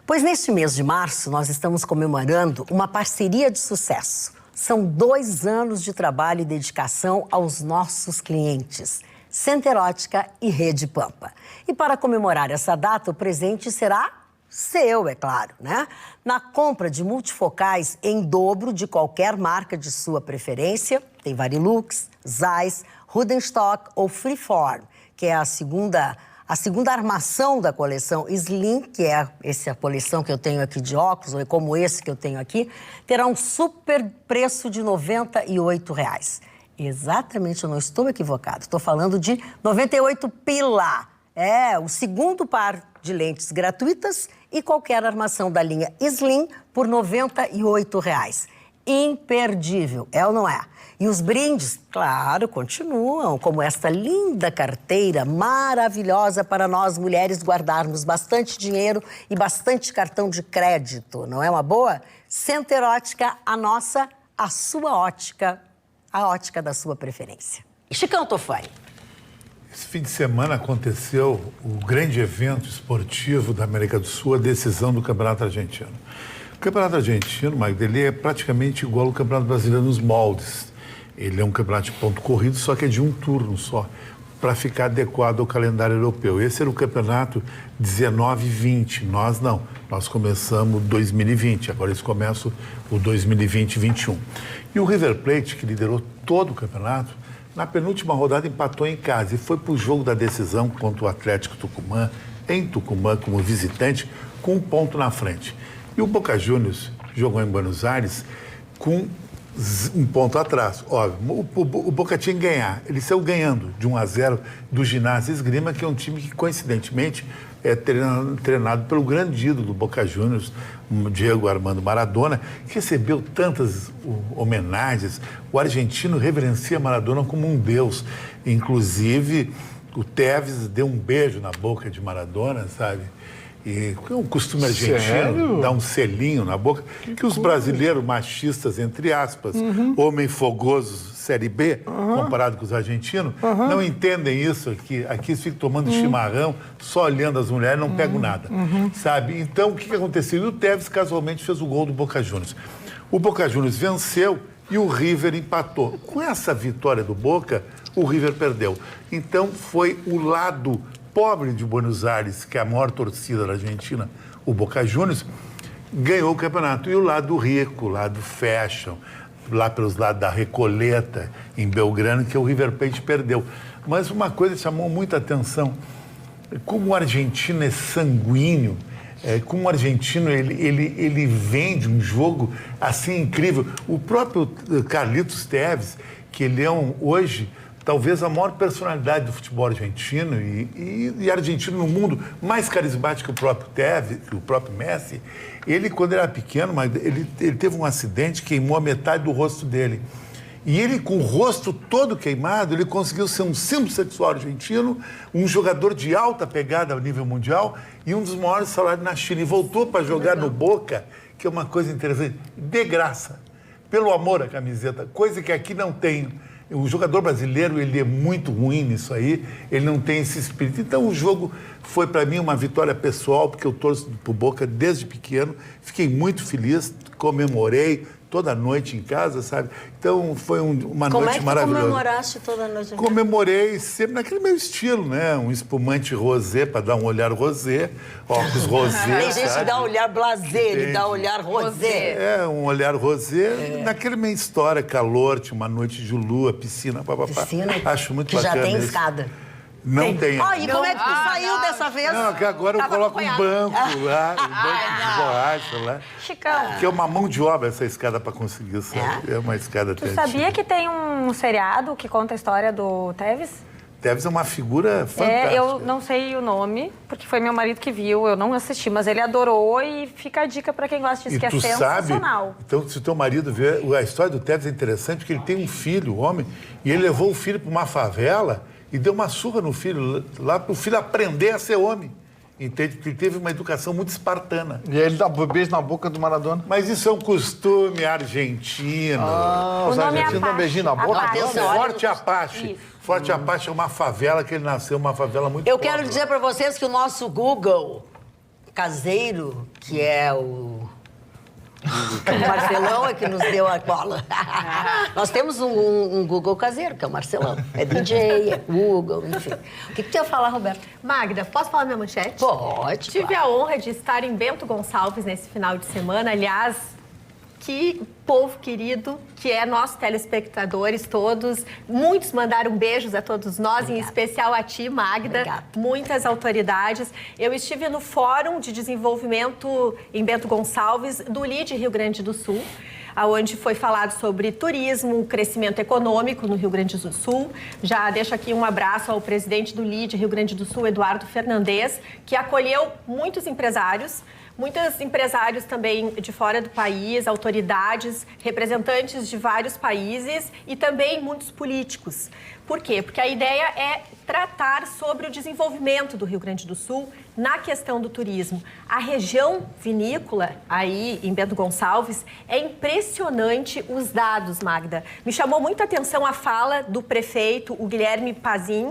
Pois neste mês de março, nós estamos comemorando uma parceria de sucesso. São 2 anos de trabalho e dedicação aos nossos clientes, Center Ótica e Rede Pampa. E para comemorar essa data, o presente será seu, é claro, né? Na compra de multifocais em dobro de qualquer marca de sua preferência, tem Varilux, Zeiss, Rudenstock ou Freeform, que é a segunda armação da coleção Slim, que é essa coleção que eu tenho aqui de óculos, ou é como esse que eu tenho aqui, terá um super preço de R$ 98. Exatamente, eu não estou equivocado. Estou falando de 98 pila. É, o segundo par de lentes gratuitas e qualquer armação da linha Slim por R$ 98. Imperdível, é ou não é? E os brindes, claro, continuam, como esta linda carteira maravilhosa para nós mulheres guardarmos bastante dinheiro e bastante cartão de crédito, não é uma boa? Center Ótica, a sua ótica, a ótica da sua preferência. Chicão Tofani. Esse fim de semana aconteceu o grande evento esportivo da América do Sul, a decisão do Campeonato Argentino. O Campeonato Argentino, Magda, ele é praticamente igual ao Campeonato Brasileiro nos moldes. Ele é um campeonato de ponto corrido, só que é de um turno só, para ficar adequado ao calendário europeu. Esse era o campeonato 19-20, nós não. Nós começamos 2020, agora eles começam o 2020-21. E o River Plate, que liderou todo o campeonato, na penúltima rodada empatou em casa e foi para o jogo da decisão contra o Atlético Tucumã, em Tucumã, como visitante, com 1 ponto na frente. E o Boca Juniors jogou em Buenos Aires com 1 ponto atrás. Óbvio, o Boca tinha que ganhar. Ele saiu ganhando de 1-0 do Ginásio Esgrima, que é um time que, coincidentemente, é treinado pelo grande ídolo do Boca Juniors, Diego Armando Maradona, que recebeu tantas homenagens. O argentino reverencia Maradona como um deus. Inclusive, o Tevez deu um beijo na boca de Maradona, sabe? E é um costume argentino, dar um selinho na boca, que os brasileiros machistas, entre aspas, homem fogosos, série B, comparado com os argentinos, não entendem isso aqui. Aqui eles ficam tomando chimarrão, só olhando as mulheres, não pegam nada, sabe? Então, o que aconteceu? O Tevez casualmente fez o gol do Boca Juniors. O Boca Juniors venceu e o River empatou. Com essa vitória do Boca, o River perdeu. Então, foi o lado pobre de Buenos Aires, que é a maior torcida da Argentina, o Boca Juniors, ganhou o campeonato. E o lado rico, o lado fashion, lá pelos lados da Recoleta, em Belgrano, que o River Plate perdeu. Mas uma coisa chamou muita atenção, como o argentino é sanguíneo, como o argentino ele vende um jogo assim incrível. O próprio Carlitos Tevez, que ele é hoje talvez a maior personalidade do futebol argentino e argentino no mundo, mais carismático que o próprio Tevez, que o próprio Messi. Ele, quando era pequeno, ele teve um acidente, queimou a metade do rosto dele. E ele, com o rosto todo queimado, ele conseguiu ser um símbolo sexual argentino, um jogador de alta pegada a nível mundial e um dos maiores salários na China. E voltou para jogar no Boca, que é uma coisa interessante, de graça, pelo amor à camiseta, coisa que aqui não tem. O jogador brasileiro, ele é muito ruim nisso aí, ele não tem esse espírito. Então, o jogo foi, para mim, uma vitória pessoal, porque eu torço pro Boca desde pequeno, fiquei muito feliz, comemorei toda noite em casa, sabe? Então, foi uma noite maravilhosa. Como é que comemoraste toda noite em casa? Comemorei sempre naquele meu estilo, né? Um espumante rosé, para dar um olhar rosé, óculos rosé. Tem gente que dá olhar blasé, ele dá olhar rosé. É, um olhar rosé. Naquele meio história, calor, tinha uma noite de lua, piscina, papapá. Piscina, acho muito que bacana. já tem isso. escada. Não tem. E como é que tu saiu dessa vez? Não, que agora eu coloco um banco lá, um banco de borracha lá. Chicão. Que é uma mão de obra essa escada para conseguir, sabe? É uma escada até Tu sabia que tem um seriado que conta a história do Tevez? Tevez é uma figura fantástica. Eu não sei o nome, porque foi meu marido que viu, eu não assisti, mas ele adorou e fica a dica para quem gosta disso, que é sensacional. Sabe, então, se o teu marido vê, a história do Tevez é interessante, porque ele tem um filho, um homem, e ele levou o filho para uma favela e deu uma surra no filho, lá para o filho aprender a ser homem. Entende? Porque ele teve uma educação muito espartana. E aí ele dá beijo na boca do Maradona. Mas isso é um costume argentino. Os argentinos dão beijinho na boca. Apache. Forte Apache. Forte Apache é uma favela que ele nasceu, uma favela muito Eu pobre. quero dizer para vocês que o nosso Google caseiro, que é o Marcelão, é que nos deu a bola. Nós temos um Google caseiro, que é o Marcelão. É DJ, é Google, enfim. O que tu ia falar, Roberto? Magda, posso falar minha manchete? Pode. Tive a honra de estar em Bento Gonçalves nesse final de semana. Aliás, que povo querido, que é nossos telespectadores todos. Muitos mandaram beijos a todos nós, Obrigada. em especial a ti, Magda. Obrigada. Muitas autoridades. Eu estive no Fórum de Desenvolvimento em Bento Gonçalves, do LIDE Rio Grande do Sul, onde foi falado sobre turismo, crescimento econômico no Rio Grande do Sul. Já deixo aqui um abraço ao presidente do LIDE Rio Grande do Sul, Eduardo Fernandes, que acolheu muitos empresários também de fora do país, autoridades, representantes de vários países e também muitos políticos. Por quê? Porque a ideia é tratar sobre o desenvolvimento do Rio Grande do Sul na questão do turismo. A região vinícola, aí em Bento Gonçalves, é impressionante os dados, Magda. Me chamou muito a atenção a fala do prefeito, o Guilherme Pazin,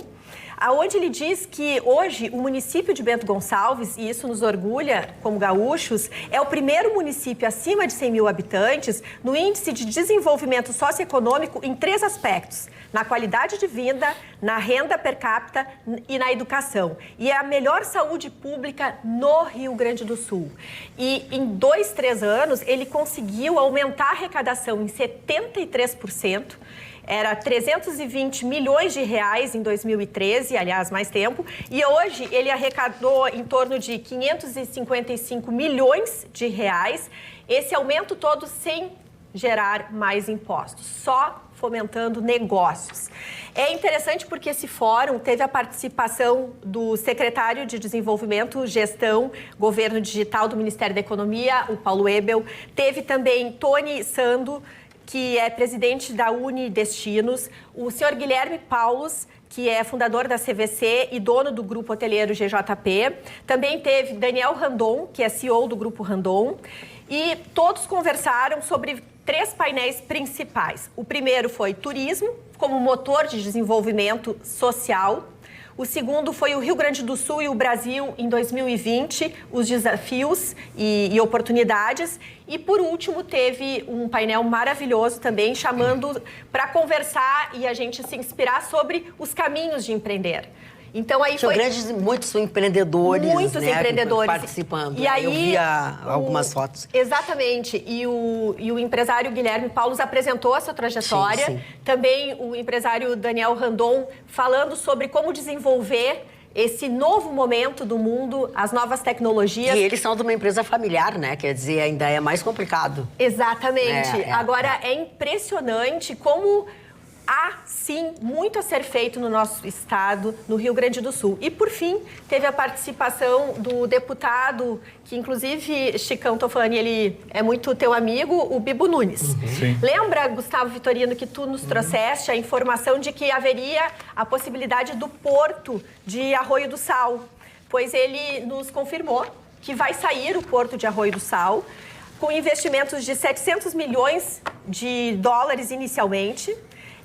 aonde ele diz que hoje o município de Bento Gonçalves, e isso nos orgulha como gaúchos, é o primeiro município acima de 100 mil habitantes no índice de desenvolvimento socioeconômico em 3 aspectos: na qualidade de vida, na renda per capita e na educação. E é a melhor saúde pública no Rio Grande do Sul. E em 2, 3 anos, ele conseguiu aumentar a arrecadação em 73%. Era 320 milhões de reais em 2013, aliás, mais tempo. E hoje ele arrecadou em torno de 555 milhões de reais. Esse aumento todo sem gerar mais impostos, só fomentando negócios. É interessante porque esse fórum teve a participação do secretário de Desenvolvimento, Gestão, Governo Digital do Ministério da Economia, o Paulo Ebel. Teve também Tony Sando, que é presidente da Unidestinos, o senhor Guilherme Paulos, que é fundador da CVC e dono do grupo hoteleiro GJP. Também teve Daniel Randon, que é CEO do grupo Randon. E todos conversaram sobre 3 painéis principais. O primeiro foi turismo, como motor de desenvolvimento social. O segundo foi o Rio Grande do Sul e o Brasil em 2020, os desafios e oportunidades. E, por último, teve um painel maravilhoso também, chamando para conversar e a gente se inspirar sobre os caminhos de empreender. Então, aí foi... Muitos empreendedores, muitos empreendedores participando. E aí, eu via algumas fotos. Exatamente. E o empresário Guilherme Paulos apresentou a sua trajetória. Sim. Também o empresário Daniel Randon falando sobre como desenvolver esse novo momento do mundo, as novas tecnologias. E eles são de uma empresa familiar, né? Quer dizer, ainda é mais complicado. Exatamente. Agora, é impressionante como há, sim, muito a ser feito no nosso estado, no Rio Grande do Sul. E, por fim, teve a participação do deputado, que, inclusive, Chicão Tofani, ele é muito teu amigo, o Bibo Nunes. Sim. Lembra, Gustavo Vitorino, que tu nos trouxeste a informação de que haveria a possibilidade do porto de Arroio do Sal? Pois ele nos confirmou que vai sair o porto de Arroio do Sal, com investimentos de 700 milhões de dólares inicialmente,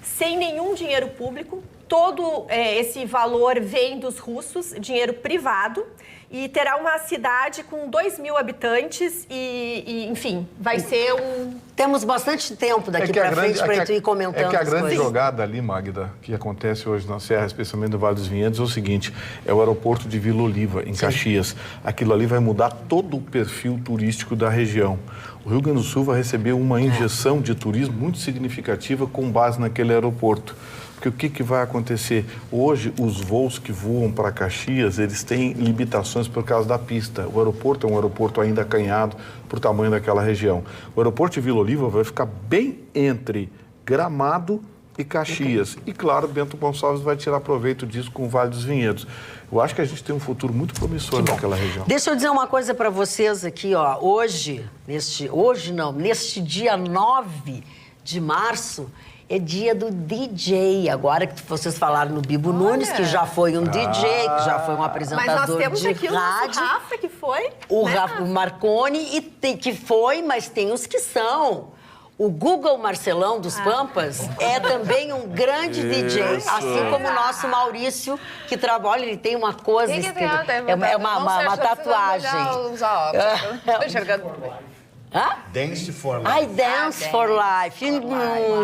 sem nenhum dinheiro público. Todo esse valor vem dos russos, dinheiro privado, e terá uma cidade com 2.000 habitantes e, enfim, vai ser um... Temos bastante tempo daqui para frente para tu ir comentando É que a as grande coisas. jogada ali, Magda, que acontece hoje na Serra, especialmente no Vale dos Vinhedos, é o seguinte, é o aeroporto de Vila Oliva, em Caxias. Aquilo ali vai mudar todo o perfil turístico da região. O Rio Grande do Sul vai receber uma injeção de turismo muito significativa com base naquele aeroporto. Porque o que vai acontecer? Hoje, os voos que voam para Caxias, eles têm limitações por causa da pista. O aeroporto é um aeroporto ainda acanhado por tamanho daquela região. O aeroporto de Vila Oliva vai ficar bem entre Gramado e Caxias. E, claro, Bento Gonçalves vai tirar proveito disso com o Vale dos Vinhedos. Eu acho que a gente tem um futuro muito promissor naquela região. Deixa eu dizer uma coisa para vocês aqui, ó. Neste dia 9 de março, é dia do DJ. Agora que vocês falaram no Bibo Nunes, que já foi um DJ, que já foi um apresentador de rádio. Mas nós temos aqui o nosso Rafa, que foi. O Rafa Marconi, que foi, mas tem os que são. O Google Marcelão dos Pampas é também um grande DJ, assim como o nosso Maurício, que trabalha, ele tem uma coisa... É uma tatuagem. Estou enxergando. Hã? Dance for Life. Ai, Dance for Life.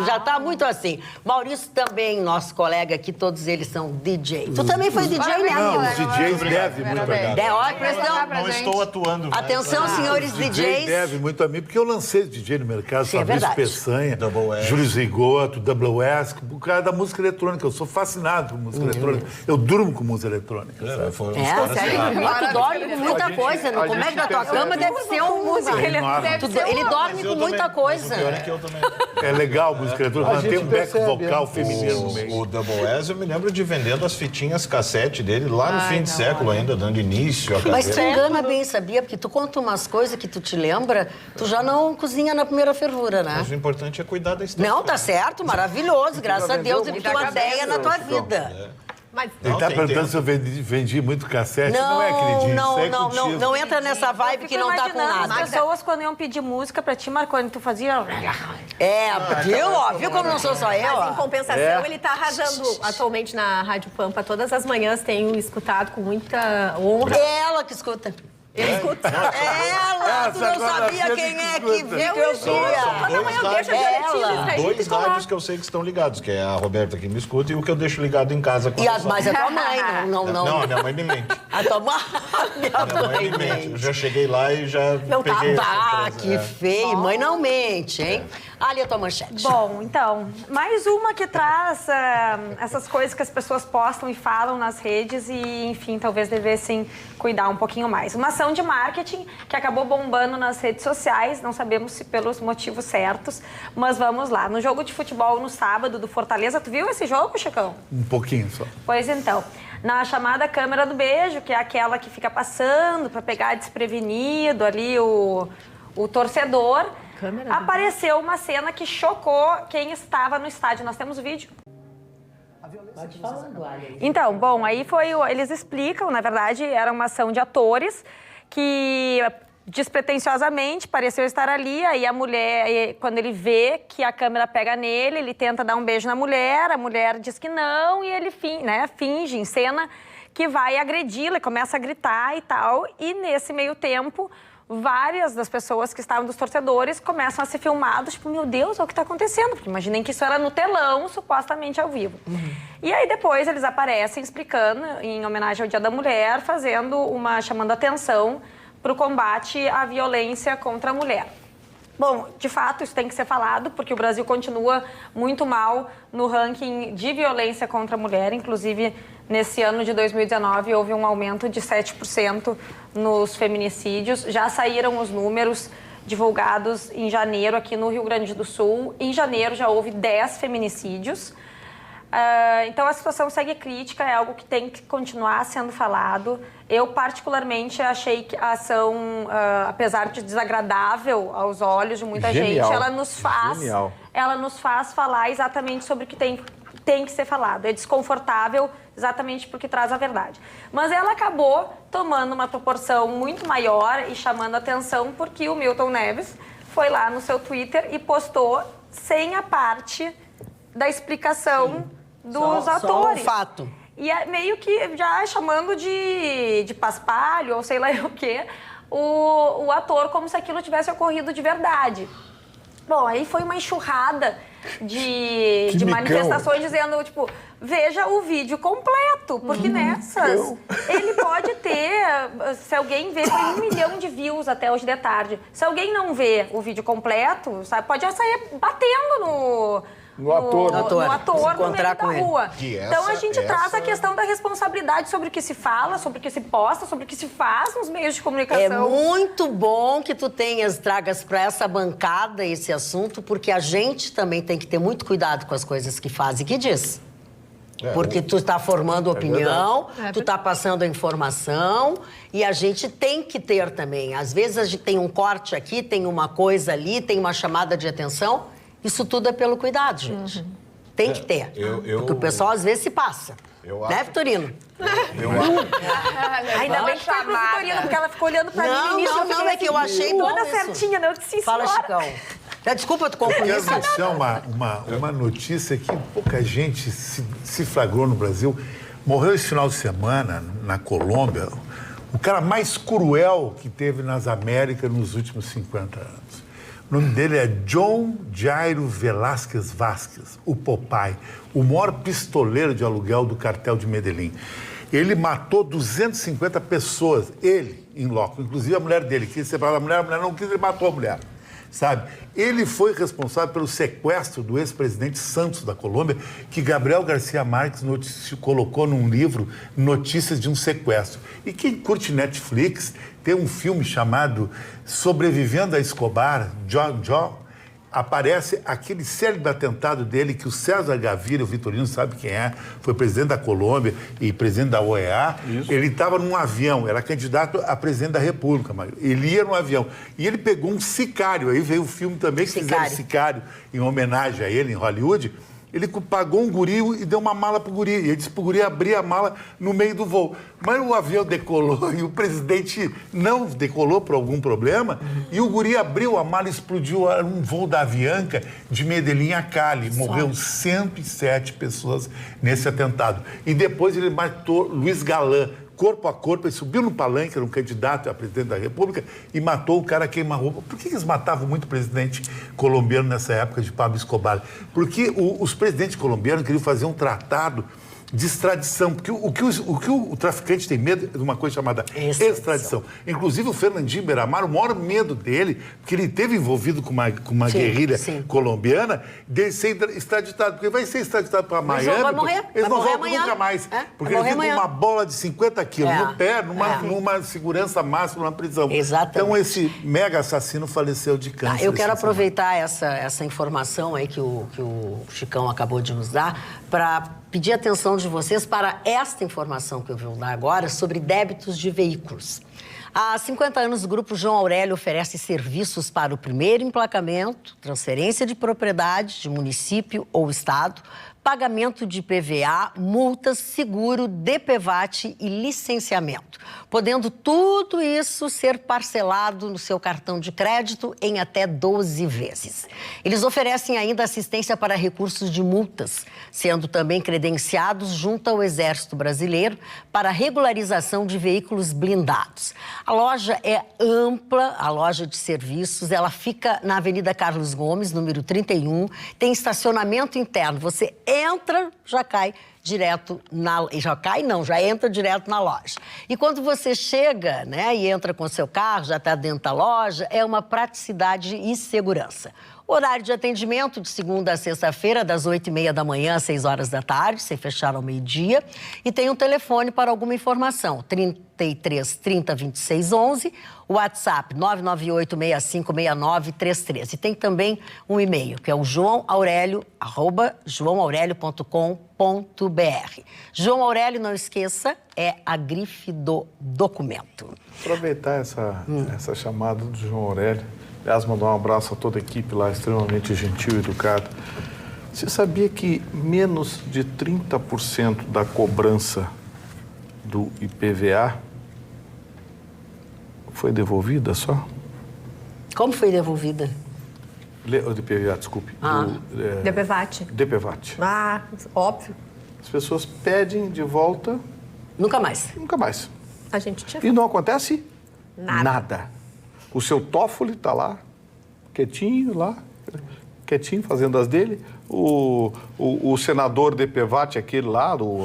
Já está muito assim. Maurício também, nosso colega aqui, todos eles são DJ. Tu também foi DJ, né, Não, amigo? os DJs devem muito a mim. Ó, prestão. Não estou atuando. Atenção, senhores DJ DJs. deve muito a mim, porque eu lancei DJ no mercado, Sim, é Fabrício verdade. Peçanha, Double S. Júlio Zigoto, Double S, o cara da música eletrônica. Eu sou fascinado por música eletrônica. Eu durmo com música eletrônica. sabe? Foi É, consegue dormir. Tu dorme com muita coisa. No comédia da tua cama deve ser um música. Ele dorme com muita coisa. O pior é que eu também. É legal a música eletrônica, mas tem um back vocal feminino no meio. O Double S, eu me lembro de vendendo as fitinhas cassete dele lá no fim de século ainda, dando início à Mas tu carreira. engana bem, sabia? Porque tu conta umas coisas que tu te lembra, tu já não cozinha na primeira fervura, né? Mas o importante é cuidar da estética. Não, tá certo, maravilhoso. Graças a Deus, ele tem uma ideia na tua vida. Mas Ele está perguntando se eu vendi muito cassete. Não é, queridinho, isso é contigo. Não entra nessa vibe que não tá com nada. As pessoas, quando iam pedir música pra ti, Marconi, tu fazia... Viu como não sou só eu? Mas, em ó? compensação, ele está arrasando atualmente na Rádio Pampa. Todas as manhãs tenho escutado com muita honra. É ela que escuta. Eu escuto. Ela, tu não sabia quem é que viu que eu via. Toda manhã eu deixo a Dialetinho. Dois rádios que eu sei que estão ligados, que é a Roberta que me escuta e o que eu deixo ligado em casa. Mas a tua mãe, não. Não, a minha mãe me mente. A tua mãe. Minha mãe me mente. Eu já cheguei lá e já Não tá. peguei essa Ah, empresa, que feio. Mãe não mente, hein? Ali a tua manchete. Bom, então, mais uma que traz essas coisas que as pessoas postam e falam nas redes e, enfim, talvez devessem cuidar um pouquinho mais. Uma ação de marketing que acabou bombando nas redes sociais, não sabemos se pelos motivos certos, mas vamos lá. No jogo de futebol no sábado do Fortaleza, tu viu esse jogo, Chicão? Um pouquinho só. Pois então, na chamada câmera do beijo, que é aquela que fica passando para pegar desprevenido ali o torcedor, apareceu uma cena que chocou quem estava no estádio. Nós temos o vídeo. Então, bom, aí eles explicam, na verdade, era uma ação de atores que despretensiosamente pareceu estar ali, aí a mulher, quando ele vê que a câmera pega nele, ele tenta dar um beijo na mulher, a mulher diz que não, e ele finge, encena que vai agredi-la, e começa a gritar e tal, e nesse meio tempo, várias das pessoas que estavam dos torcedores começam a ser filmados, tipo, meu Deus, olha o que está acontecendo, porque imaginem que isso era no telão, supostamente ao vivo. E aí depois eles aparecem explicando, em homenagem ao Dia da Mulher, chamando atenção para o combate à violência contra a mulher. Bom, de fato, isso tem que ser falado, porque o Brasil continua muito mal no ranking de violência contra a mulher. Inclusive, nesse ano de 2019, houve um aumento de 7% nos feminicídios. Já saíram os números divulgados em janeiro aqui no Rio Grande do Sul. Em janeiro já houve 10 feminicídios. Então a situação segue crítica, é algo que tem que continuar sendo falado. Eu particularmente achei que a ação, apesar de desagradável aos olhos de muita gente, ela nos faz falar exatamente sobre o que tem que ser falado. É desconfortável exatamente porque traz a verdade. Mas ela acabou tomando uma proporção muito maior e chamando atenção porque o Milton Neves foi lá no seu Twitter e postou sem a parte da explicação dos atores. Só um fato. E é meio que já chamando de paspalho ou sei lá o quê, o ator como se aquilo tivesse ocorrido de verdade. Bom, aí foi uma enxurrada de manifestações dizendo, tipo, veja o vídeo completo, porque nessas ele pode ter, se alguém vê, foi 1 milhão de views até hoje de tarde. Se alguém não vê o vídeo completo, sabe, pode sair batendo no ator no meio da rua. Então a gente traz a questão da responsabilidade sobre o que se fala, sobre o que se posta, sobre o que se faz nos meios de comunicação. É muito bom que tu tragas para essa bancada esse assunto, porque a gente também tem que ter muito cuidado com as coisas que faz e que diz. Porque tu está formando opinião, tu está passando a informação e a gente tem que ter também. Às vezes a gente tem um corte aqui, tem uma coisa ali, tem uma chamada de atenção. Isso tudo é pelo cuidado, gente. Tem que ter. Porque o pessoal às vezes se passa. Né, Vitorino? Ainda bem que foi pro Vitorino, porque ela ficou olhando pra mim no início. Não, é que eu achei bom toda isso. certinha, né? Eu disse, Fala, Chicão. Desculpa, tu concluir isso. Eu quero deixar uma notícia que pouca gente se flagrou no Brasil. Morreu esse final de semana, na Colômbia, o cara mais cruel que teve nas Américas nos últimos 50 anos. O nome dele é John Jairo Velázquez Vázquez, o Popeye, o maior pistoleiro de aluguel do cartel de Medellín. Ele matou 250 pessoas, ele, em loco, inclusive a mulher dele, quis separar a mulher não quis, ele matou a mulher, sabe? Ele foi responsável pelo sequestro do ex-presidente Santos da Colômbia, que Gabriel Garcia Marques colocou num livro Notícias de um Sequestro. E quem curte Netflix, tem um filme chamado Sobrevivendo a Escobar, John, aparece aquele célebre atentado dele que o César Gaviria, o Vitorino sabe quem é, foi presidente da Colômbia e presidente da OEA. Isso. Ele estava num avião, era candidato a presidente da República, mas ele ia no avião. E ele pegou um sicário, aí veio o filme também, que fizeram Sicário, em homenagem a ele, em Hollywood. Ele pagou um guri e deu uma mala pro guri. E ele disse pro guri abrir a mala no meio do voo. Mas o avião decolou e o presidente não decolou por algum problema. E o guri abriu a mala e explodiu um voo da Avianca de Medellín a Cali. Morreu 107 pessoas nesse atentado. E depois ele matou Luiz Galán. Corpo a corpo, ele subiu no palanque, era um candidato a presidente da República, e matou o cara queima-roupa. Por que eles matavam muito o presidente colombiano nessa época de Pablo Escobar? Porque os presidentes colombianos queriam fazer um tratado de extradição, porque o que o traficante tem medo é de uma coisa chamada extradição. Inclusive o Fernandinho Beiramar, o maior medo dele, porque ele esteve envolvido com uma guerrilha colombiana, de ser extraditado, porque vai ser extraditado para Miami, eles não voltam nunca mais, porque ele fica com uma bola de 50 quilos no pé, numa segurança máxima, numa prisão. Exatamente. Então esse mega assassino faleceu de câncer. Eu quero aproveitar essa informação aí que o Chicão acabou de nos dar para pedir atenção de vocês para esta informação que eu vou dar agora sobre débitos de veículos. Há 50 anos, o Grupo João Aurélio oferece serviços para o primeiro emplacamento, transferência de propriedade de município ou estado, pagamento de PVA, multas, seguro, DPVAT e licenciamento, podendo tudo isso ser parcelado no seu cartão de crédito em até 12 vezes. Eles oferecem ainda assistência para recursos de multas, sendo também credenciados junto ao Exército Brasileiro para regularização de veículos blindados. A loja é ampla, a loja de serviços, ela fica na Avenida Carlos Gomes, número 31, tem estacionamento interno, você entra, já cai direto já entra direto na loja. E quando você chega, né, e entra com seu carro, já está dentro da loja, é uma praticidade e segurança. Horário de atendimento de segunda a sexta-feira, das 8h30 da manhã às 6 horas da tarde, sem fechar ao meio-dia. E tem um telefone para alguma informação, 33 30 26 11, WhatsApp 998656933. E tem também um e-mail, que é o joãoaurélio@joãoaurélio.com.br. João Aurélio, não esqueça, é a grife do documento. Aproveitar essa chamada do João Aurélio. Aliás, mandar um abraço a toda a equipe lá, extremamente gentil e educada. Você sabia que menos de 30% da cobrança do IPVA foi devolvida só? Como foi devolvida? O de IPVA, desculpe. DPVAT. DPVAT. Ah, óbvio. As pessoas pedem de volta... Nunca mais. Nunca mais. A gente tinha... E não acontece Nada. O seu Toffoli está lá, quietinho quietinho, fazendo as dele. O senador DPVAT, aquele lá, do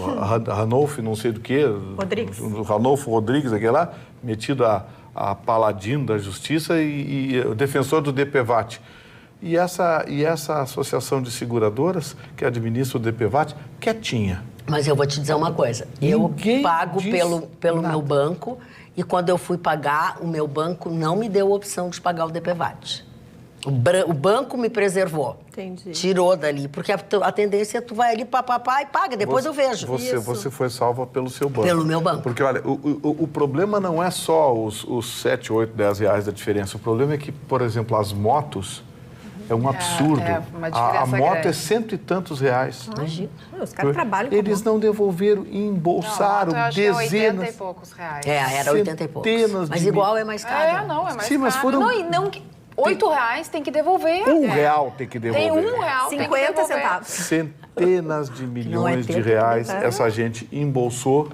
Ranolfo, não sei do que. Rodrigues. O Ranolfo Rodrigues, aquele lá, metido a paladino da justiça e o defensor do DPVAT. E essa associação de seguradoras, que administra o DPVAT, quietinha. Mas eu vou te dizer uma coisa. Ninguém eu pago diz pelo nada. meu banco e quando eu fui pagar, o meu banco não me deu a opção de pagar o DPVAT. O banco me preservou. Entendi. Tirou dali. Porque a tendência é tu vai ali, e paga, depois eu vejo. Você foi salva pelo seu banco. Pelo meu banco. Porque, olha, o problema não é só os 7, 8, 10 reais da diferença. O problema é que, por exemplo, as motos... É um absurdo. Uma diferença a moto grande. é 100 e tantos reais. Imagina. Os caras trabalham com Eles não devolveram e embolsaram eu acho que é 80 e dezenas. poucos reais. Era 80 e poucos. Centenas Mas de igual é mais caro. Não, é mais Sim, mas caro. foram- Não, e não... 8 reais tem que devolver. R$1 tem que devolver. Tem R$1, tem que 50 devolver. centavos. Centenas de milhões de tempo, reais né? essa gente embolsou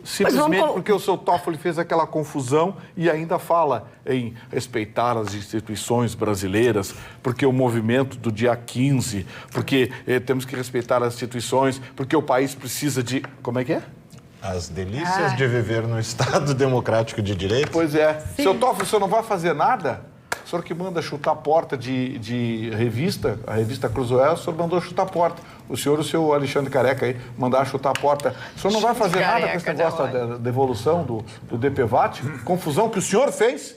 simplesmente vamos- porque o seu Toffoli fez aquela confusão e ainda fala em respeitar as instituições brasileiras, porque o movimento do dia 15, porque temos que respeitar as instituições, porque o país precisa de... Como é que é? As delícias de viver no Estado Democrático de Direito. Pois é. Seu Toffoli, o senhor não vai fazer nada? O senhor que manda chutar a porta de revista, a revista Cruzoé, o senhor mandou chutar a porta. O senhor e o seu Alexandre Careca aí mandaram chutar a porta. O senhor não vai fazer nada com esse negócio da devolução do DPVAT? Confusão que o senhor fez?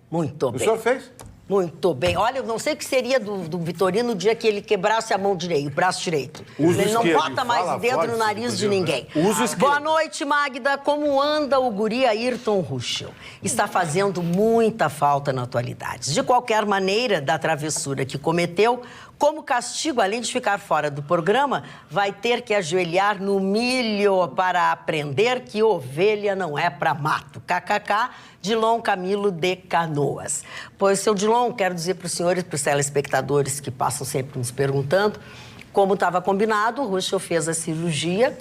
Muito O bem. senhor fez? Muito bem. Olha, eu não sei o que seria do Vitorino no dia que ele quebrasse a mão direita, o braço direito. Usa o Ele não esquerdo. bota mais Fala o dedo forte, no nariz de Vitorino. ninguém. Usa o esquerdo. Boa noite, Magda. Como anda o guri Ayrton Ruschel? Está fazendo muita falta na atualidade. De qualquer maneira, da travessura que cometeu, como castigo, além de ficar fora do programa, vai ter que ajoelhar no milho para aprender que ovelha não é para mato. KKK, Dilon Camilo de Canoas. Pois, seu Dilon, quero dizer para os senhores, para os telespectadores que passam sempre nos perguntando, como estava combinado, o Ruschel fez a cirurgia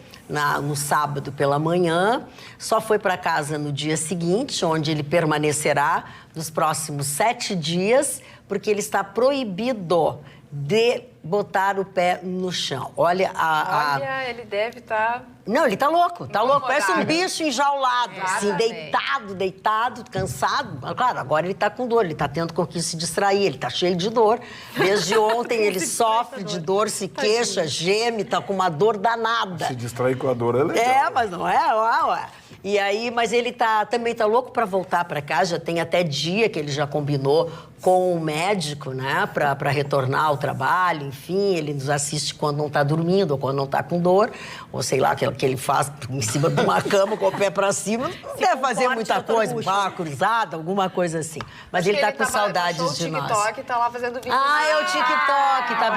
no sábado pela manhã, só foi para casa no dia seguinte, onde ele permanecerá nos próximos 7 dias, porque ele está proibido de botar o pé no chão. Olha, Olha, ele deve estar... Não, ele tá louco, parece um bicho enjaulado, assim, Exatamente. deitado, cansado. Claro, agora ele tá com dor, ele tá tendo com que se distrair, ele tá cheio de dor. Desde ontem ele sofre de dor, se queixa, geme, tá com uma dor danada. Se distrair com a dor é legal. É, mas não é? Ué. E aí, mas ele também tá louco para voltar para casa, já tem até dia que ele já combinou com o médico, né, para retornar ao trabalho, enfim, ele nos assiste quando não tá dormindo ou quando não tá com dor, ou sei lá, que ele faz em cima de uma cama com o pé para cima, não deve fazer muita coisa, barra cruzada, alguma coisa assim. Mas ele tá com saudades de nós. TikTok, tá lá fazendo vídeo. É o TikTok, tá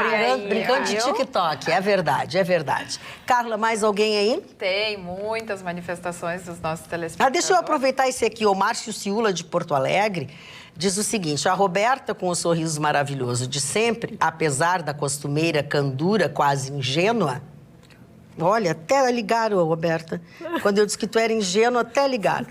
brincando de viu? TikTok, é verdade, é verdade. Carla, mais alguém aí? Tem muitas manifestações dos nossos telespectadores. Deixa eu aproveitar esse aqui, o Márcio Ciula, de Porto Alegre, diz o seguinte: a Roberta, com o sorriso maravilhoso de sempre, apesar da costumeira candura quase ingênua... Olha, até ligaram, Roberta. Quando eu disse que tu era ingênua, até ligaram.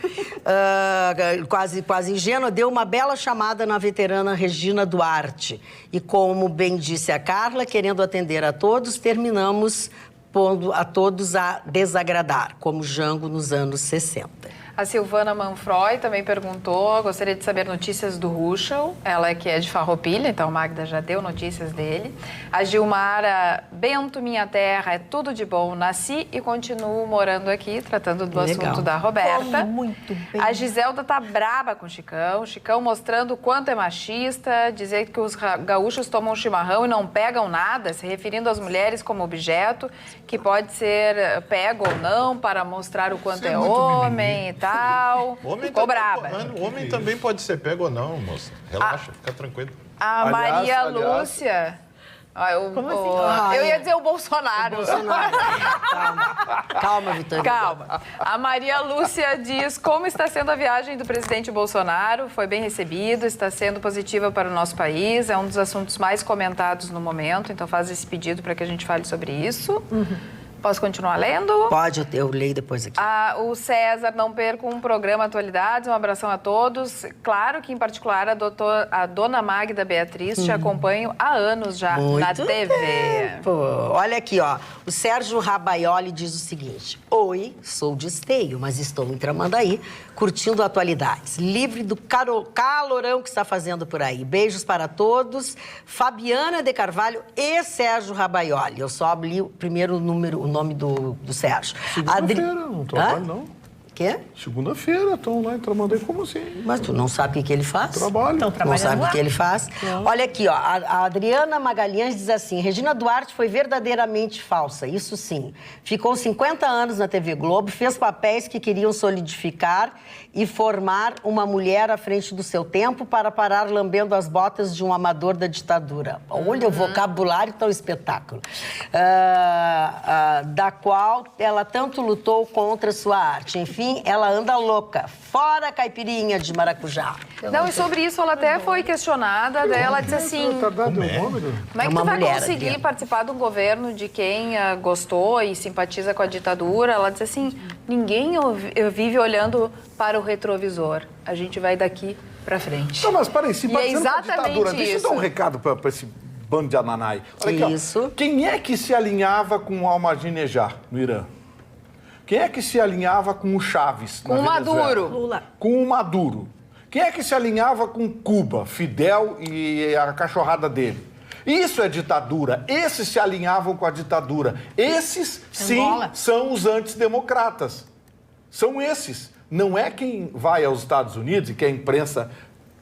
Quase ingênua, deu uma bela chamada na veterana Regina Duarte. E como bem disse a Carla, querendo atender a todos, terminamos pondo a todos a desagradar, como Jango nos anos 60. A Silvana Manfroy também perguntou, gostaria de saber notícias do Ruschel, ela que é de Farroupilha, então a Magda já deu notícias dele. A Gilmara, Bento, minha terra, é tudo de bom, nasci e continuo morando aqui, tratando do assunto da Roberta. Muito bem. A Giselda tá braba com o Chicão mostrando o quanto é machista, dizer que os gaúchos tomam chimarrão e não pegam nada, se referindo às mulheres como objeto, que pode ser pego ou não, para mostrar o quanto é homem e tal. Ficou braba. O homem também pode ser pego ou não, moça. Relaxa, fica tranquilo. A Maria Lúcia... Como assim? Eu ia dizer o Bolsonaro. Calma, Vitória. Calma. A Maria Lúcia diz como está sendo a viagem do presidente Bolsonaro. Foi bem recebido, está sendo positiva para o nosso país. É um dos assuntos mais comentados no momento. Então faz esse pedido para que a gente fale sobre isso. Posso continuar lendo? Pode, eu leio depois aqui. O César, não perca um programa Atualidades. Um abração a todos. Claro que, em particular, a dona Magda Beatriz te acompanho há anos já na TV. Tempo. Olha aqui, ó. O Sérgio Rabaioli diz o seguinte. Oi, sou de Esteio, mas estou em Tramandaí, curtindo Atualidades. Livre do calorão que está fazendo por aí. Beijos para todos. Fabiana de Carvalho e Sérgio Rabaioli. Eu só li o primeiro número, o nome do Sérgio. Segunda-feira, não trabalho, não. Quê? Segunda-feira, estão lá em Tramandaí, como assim? Mas tu não sabe o que ele faz? Trabalho. Não sabe o que ele faz? Não. Olha aqui, ó. A Adriana Magalhães diz assim, Regina Duarte foi verdadeiramente falsa, isso sim. Ficou 50 anos na TV Globo, fez papéis que queriam solidificar e formar uma mulher à frente do seu tempo para parar lambendo as botas de um amador da ditadura. Olha o vocabulário tão espetáculo. Da qual ela tanto lutou contra sua arte. Enfim, ela anda louca. Fora a caipirinha de maracujá. Não, e sobre isso ela até foi questionada. Ela disse assim... Como é que tu vai conseguir participar de um governo de quem gostou e simpatiza com a ditadura? Ela disse assim, ninguém vive olhando para o retrovisor. A gente vai daqui para frente. Não, mas peraí, se é exatamente ditadura, deixa eu dar um recado para esse bando de ananai. Olha aqui, isso. Ó, quem é que se alinhava com o Ahmadinejad no Irã? Quem é que se alinhava com o Chaves com o Maduro. Lula. Com o Maduro. Quem é que se alinhava com Cuba, Fidel e a cachorrada dele? Isso é ditadura. Esses se alinhavam com a ditadura. Esses, sim, são os antidemocratas. São esses. Não é quem vai aos Estados Unidos e que a imprensa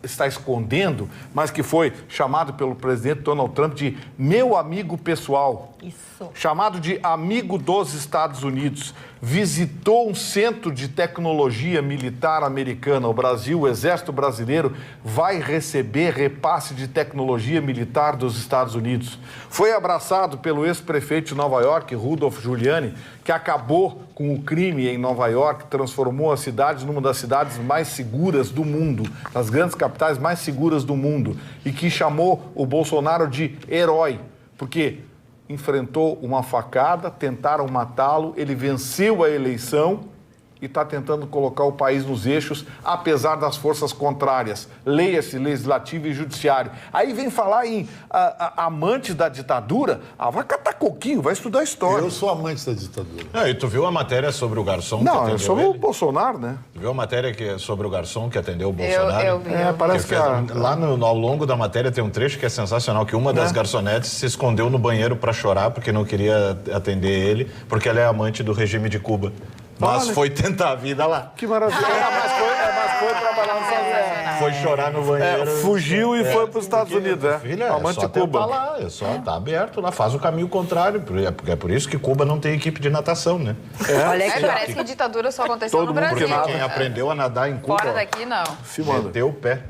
está escondendo, mas que foi chamado pelo presidente Donald Trump de meu amigo pessoal. Isso. Chamado de amigo dos Estados Unidos. Visitou um centro de tecnologia militar americana. O Brasil, o Exército Brasileiro, vai receber repasse de tecnologia militar dos Estados Unidos. Foi abraçado pelo ex-prefeito de Nova York, Rudolph Giuliani, que acabou com o crime em Nova York, transformou a cidade numa das cidades mais seguras do mundo, das grandes capitais mais seguras do mundo, e que chamou o Bolsonaro de herói, porque enfrentou uma facada, tentaram matá-lo, ele venceu a eleição e está tentando colocar o país nos eixos, apesar das forças contrárias. Leia-se legislativo e judiciário. Aí vem falar em amante da ditadura, vai catar coquinho, vai estudar história. Eu sou amante da ditadura. E tu viu a matéria sobre o garçom Não, que atendeu é sobre ele? o Bolsonaro, né? Tu viu a matéria sobre o garçom que atendeu o Bolsonaro? Eu vi. Parece que lá ao longo da matéria tem um trecho que é sensacional, que uma das garçonetes se escondeu no banheiro para chorar porque não queria atender ele, porque ela é amante do regime de Cuba. Mas foi tentar a vida lá. Que maravilha. Mas foi trabalhar nos Estados Unidos. Foi chorar no banheiro. Fugiu e foi para os Estados Unidos, Filha, amante é só de Cuba. lá, tá aberto lá, faz o caminho contrário, porque é por isso que Cuba não tem equipe de natação, né? Olha aqui, Parece que ditadura só aconteceu no Brasil. Porque quem aprendeu a nadar em Cuba, Fora daqui, não. meteu o pé.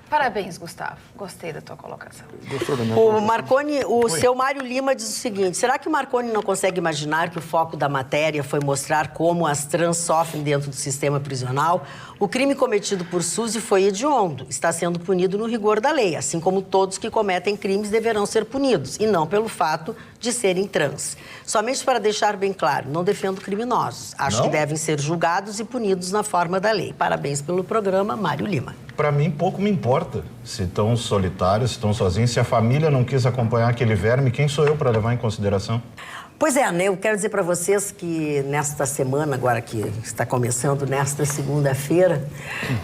Parabéns, Gustavo. Gostei da tua colocação. Gostou da minha O Marconi, seu Mário Lima diz o seguinte, será que o Marconi não consegue imaginar que o foco da matéria foi mostrar como as trans sofrem dentro do sistema prisional? O crime cometido por Suzy foi hediondo, está sendo punido no rigor da lei, assim como todos que cometem crimes deverão ser punidos, e não pelo fato de serem trans. Somente para deixar bem claro, não defendo criminosos. Acho que devem ser julgados e punidos na forma da lei. Parabéns pelo programa, Mário Lima. Para mim, pouco me importa se estão solitários, se estão sozinhos. Se a família não quis acompanhar aquele verme, quem sou eu para levar em consideração? Pois é, né? Eu quero dizer para vocês que nesta semana, agora que está começando, nesta segunda-feira,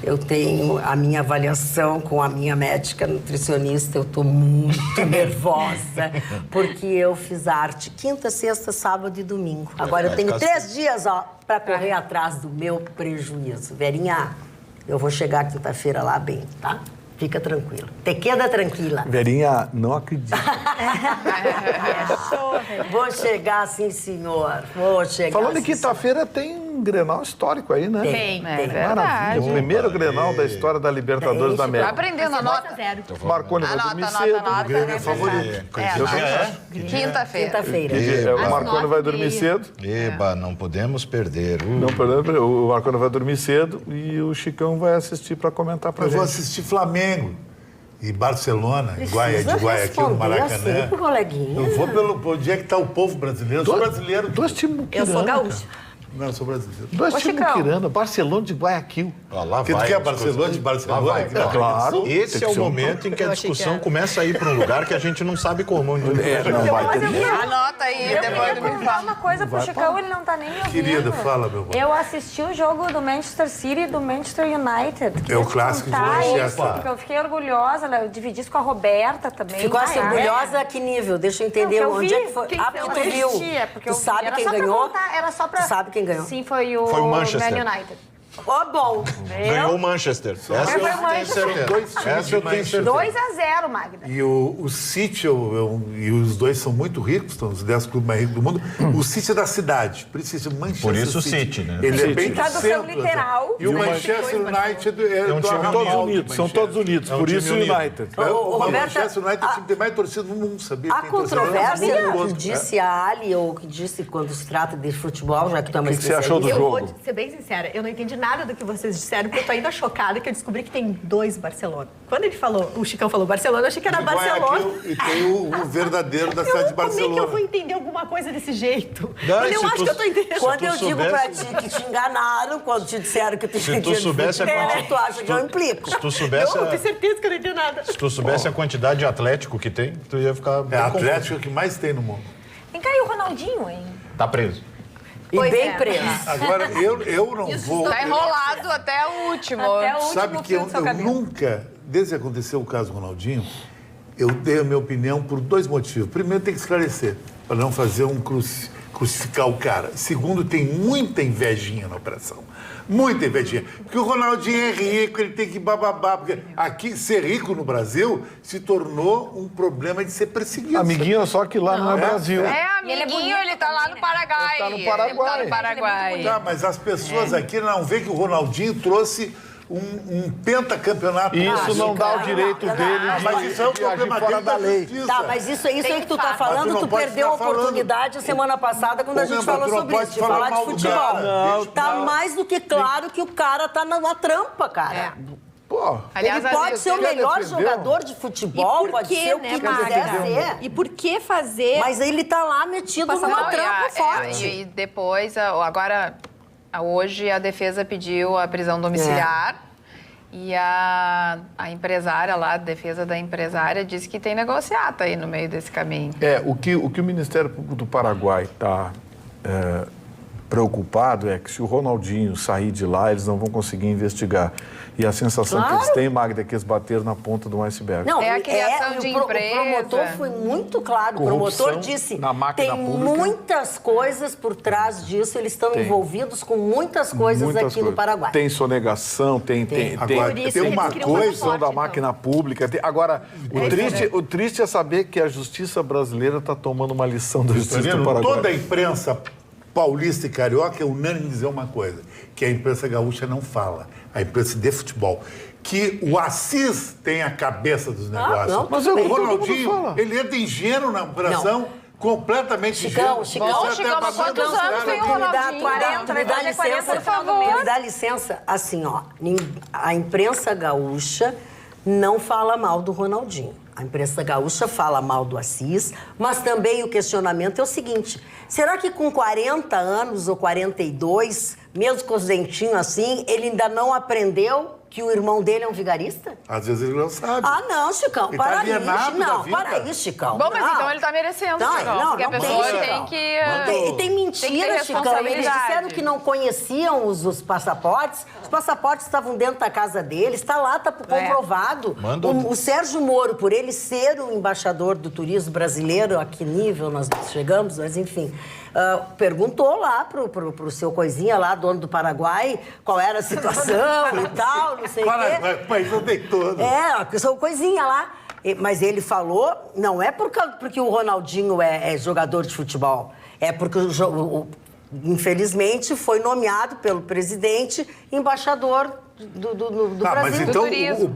eu tenho a minha avaliação com a minha médica nutricionista. Eu estou muito nervosa, porque eu fiz arte quinta, sexta, sábado e domingo. Agora eu tenho 3 dias, para correr atrás do meu prejuízo. Verinha, eu vou chegar quinta-feira lá bem, tá? Fica tranquila. Te queda tranquila. Verinha, não acredito. Vou chegar, sim, senhor. Vou chegar. Falando em sim, quinta-feira, tem um Grenal histórico aí, né? Tem. Maravilha. O primeiro Grenal da história da Libertadores da Tá América. aprendendo a nota. Marconi vai dormir cedo. Grêmio é favorito. Quinta-feira. O Marconi vai dormir cedo. Eba, não podemos perder. Não, perdão, o Marconi vai dormir cedo e o Chicão vai assistir para comentar pra Eu vou gente. assistir Flamengo e Barcelona, de Guayaquil, no Assim, Maracanã. pro coleguinha. Eu vou pelo onde é que está o povo brasileiro. Eu sou brasileiro. Dois times Eu sou gaúcha. Não, eu sou brasileiro. Dois times Muquirana, Barcelona de Guayaquil. Ó, lá Porque tu vai. quer Barcelona de Barcelona? Lá vai. Aqui na Claro. América do Sul? Esse é o momento em que a discussão começa a ir para um lugar que a gente não sabe como. Não vai ter Anota aí, Eu depois queria perguntar uma coisa pro Chicão, ele não tá nem ouvindo. Querida, fala, meu amor. Eu assisti o jogo do Manchester City e do Manchester United. É o clássico de contar Manchester. isso, porque eu fiquei orgulhosa, né? Eu dividi isso com a Roberta também. Ficou assim, orgulhosa a que nível? Deixa eu entender Não, que eu onde vi. é que foi. Quem Ah, foi? porque Eu tu viu. assistia, porque Tu eu vi. sabe Era quem só pra ganhou? contar, era só pra... Tu sabe quem ganhou? Sim, foi o Foi o Manchester. Man United. Ó, bom. Ganhou o Manchester. Essa eu Foi o tenho Manchester. certeza. Dois times Essa eu de tenho certeza. 2-0, Magda. E o City, e os dois são muito ricos, estão os 10 clubes mais ricos do mundo. O City é da cidade, por isso esse Manchester Por isso o City, né? Ele City. é bem do Tradução centro. literal. E o Manchester United é um do time Arraial Todos do unidos, são Manchester. todos unidos. É um Por time isso o unido. United. O Roberta, Manchester United é o time que tem mais torcida do mundo, sabia? Há Tem torcida controvérsia no maravilhosa. que disse a Ali, ou que disse quando se trata de futebol, já que tu é uma O que você achou do especialista. jogo? Vou ser bem sincera, eu não entendi nada do que vocês disseram, porque eu tô ainda chocada que eu descobri que tem 2 Barcelona. Quando ele falou, o Chicão falou Barcelona, eu achei que era E Barcelona. Guayaquil, e tem o verdadeiro da cidade de Como é que eu vou Barcelona. entender alguma coisa desse jeito? Daí, Eu se acho tu- que eu tô entendendo. Quando tu eu digo pra soubesse- ti que te enganaram, quando te disseram que tu Se tu entendia de soubesse a futebol, quanti- tu acha que eu implico. Se tu soubesse, Eu tenho certeza que eu não entendi nada. se tu soubesse a quantidade de Atlético que tem, tu ia ficar É bem a confuso. Atlético que mais tem no mundo. Vem cá, e o Ronaldinho, hein? Tá preso. E Pois bem é. preso. Agora, eu não vou... Tá enrolado até o último. Até o último Sabe que fio eu do seu cabelo. nunca, desde que aconteceu o caso Ronaldinho, eu dei a minha opinião por 2 motivos. Primeiro, tem que esclarecer, para não fazer crucificar o cara. Segundo, tem muita invejinha na operação. Muita invejinha. Porque o Ronaldinho é rico, ele tem que bababá. Porque aqui, ser rico no Brasil se tornou um problema de ser perseguido. Amiguinho, só que lá não é Brasil. É, E ele é amiguinho, bonito ele tá lá também, no Paraguai. Ele tá no Paraguai. Ele tá no Paraguai. Tá, mas as pessoas aqui não veem que o Ronaldinho trouxe um pentacampeonato. Isso não dá o direito não, dele Mas de isso é um agir problema fora dele da lei. justiça. Tá, mas isso aí que tu tá Mas tu falando, não tu pode perdeu a ficar falando. oportunidade semana passada quando a gente Mas falou tu não sobre pode isso, de falar falar de mal do futebol. cara. Tá Não. mais do que claro que o cara tá na trampa, cara. Pô, Aliás, Ele pode ser o já melhor defendeu? jogador de futebol, pode ser o que quiser ser. E por que fazer... Mas ele tá lá metido Passar numa mal, trampa forte. E depois, agora, hoje a defesa pediu a prisão domiciliar. E a empresária lá, a defesa da empresária, disse que tem negociata aí no meio desse caminho. o que o Ministério Público do Paraguai está preocupado é que se o Ronaldinho sair de lá, eles não vão conseguir investigar. E a sensação que eles têm, Magda, é que eles bateram na ponta de um iceberg. Não, É a criação de o promotor empresa. foi muito claro. O Corrupção promotor disse na máquina tem pública. muitas coisas por trás disso. Eles estão Tem. envolvidos com muitas coisas Muitas aqui no coisas. Paraguai. Tem sonegação, tem Agora, Por isso tem eles uma criam coisa... passaporte, da então. máquina pública. Agora, o triste é saber que a justiça brasileira está tomando uma lição da justiça do Paraguai. Toda a imprensa paulista e carioca é unânime em dizer uma coisa, que a imprensa gaúcha não fala, a imprensa de futebol, que o Assis tem a cabeça dos negócios. não, mas é o que o todo mundo Ronaldinho, fala. ele entra ingênuo na operação, completamente Chicão, ingênuo. Chicão. Você Não, até Chicão, mas abandona quantos os anos caras. tem o Ronaldinho? 40, Tu me dá vai fazer 40 licença, no final do mês. Me dá licença, assim, ó. A imprensa gaúcha não fala mal do Ronaldinho. A imprensa gaúcha fala mal do Assis, mas também o questionamento é o seguinte: será que com 40 anos ou 42, mesmo com os dentinhos assim, ele ainda não aprendeu que o irmão dele é um vigarista? Às vezes ele não sabe. Ah, não, Chicão, Ele para tá aí. alienado da Não, vida. para aí, Chicão. Bom, mas Não. então ele tá merecendo, Não, Chicão. não, porque a não pessoa tem, tem Chicão. que... E tem mentira, Chicão. Eles responsabilidade. disseram que não conheciam os passaportes. Os passaportes estavam dentro da casa deles. Está lá, está comprovado. Manda O Sérgio Moro, por ele ser o embaixador do turismo brasileiro, a que nível nós chegamos, mas enfim... perguntou lá pro seu coisinha lá, dono do Paraguai, qual era a situação e tal, não sei o quê. Paraguai, o país não tem todo. É, seu coisinha lá. Mas ele falou, não é porque o Ronaldinho é jogador de futebol, é porque infelizmente foi nomeado pelo presidente embaixador do Brasil. Mas então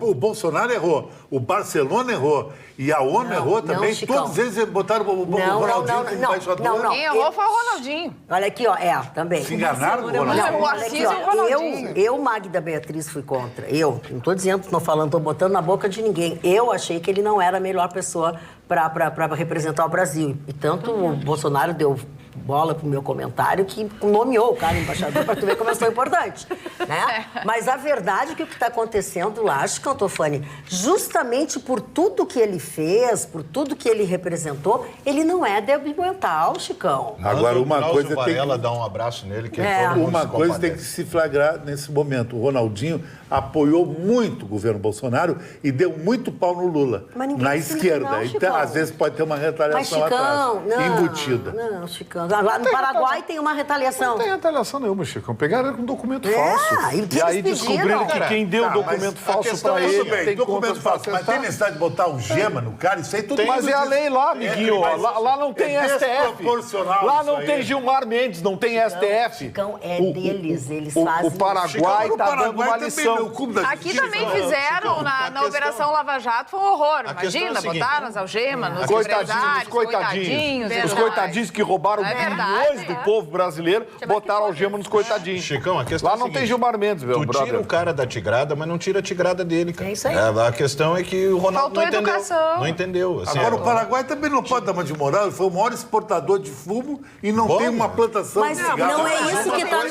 o Bolsonaro errou, o Barcelona errou e a ONU errou também. Chicão. Todos eles botaram o Ronaldinho como embaixador. Quem errou foi o Ronaldinho. Olha aqui, ó, também. Se enganaram com o Não, Ronaldinho. o Assis e o Ronaldinho. Eu, Magda Beatriz, fui contra. Eu, não tô dizendo, não falando, tô botando na boca de ninguém. Eu achei que ele não era a melhor pessoa para representar o Brasil. E tanto o Bolsonaro deu bola pro meu comentário que nomeou o cara embaixador para tu ver como eu sou importante, né? Mas a verdade é que o que está acontecendo lá, Chicão Tofani, justamente por tudo que ele fez, por tudo que ele representou, ele não é débil mental, Chicão. Agora, uma coisa tem Varela que... dá um abraço nele, que todo mundo Uma se coisa tem que compadece. se flagrar nesse momento. O Ronaldinho apoiou muito o governo Bolsonaro e deu muito pau no Lula, Mas ninguém na disse esquerda. não, Então, Chicão. às vezes pode ter uma Mas, retaliação Chicão, atrás, embutida. Não, Chicão. Lá no Paraguai tem uma retaliação. Não tem retaliação nenhuma, Chico. Pegaram ele com documento É, falso. e o que E aí eles descobriram pediram? que quem deu o Tá, documento mas a falso questão pra é, ele tudo bem, tem documento contas falso, mas tem necessidade de botar um gema no cara? Isso aí todo Mas mundo é a diz. lei lá, amiguinho. mas Lá não tem é STF. desproporcional Lá isso não aí. tem Gilmar Mendes, não tem STF. Chicão, é deles, eles O fazem... Paraguai Chicão, tá dando uma também, lição. meu cubo da Aqui justiça. também fizeram, na Operação Lava Jato, foi um horror. A questão é Imagina, a seguinte, botaram as algemas nos Coitadinhos dos empresários, coitadinhos. Os verdade. coitadinhos que roubaram É verdade, bilhões do é. povo brasileiro, botaram algema nos coitadinhos. Chicão, a questão Lá é a não seguinte, tem Gilmar Mendes, meu Tu brother. tira o cara da tigrada, mas não tira a tigrada dele, cara. É isso aí. A questão é que o Ronaldo Faltou não entendeu. educação. Não entendeu. Assim, Agora, o Paraguai também não pode dar uma de moral. Ele foi o maior exportador de fumo e não Bom, tem uma plantação Mas de cigarro. não é isso que está...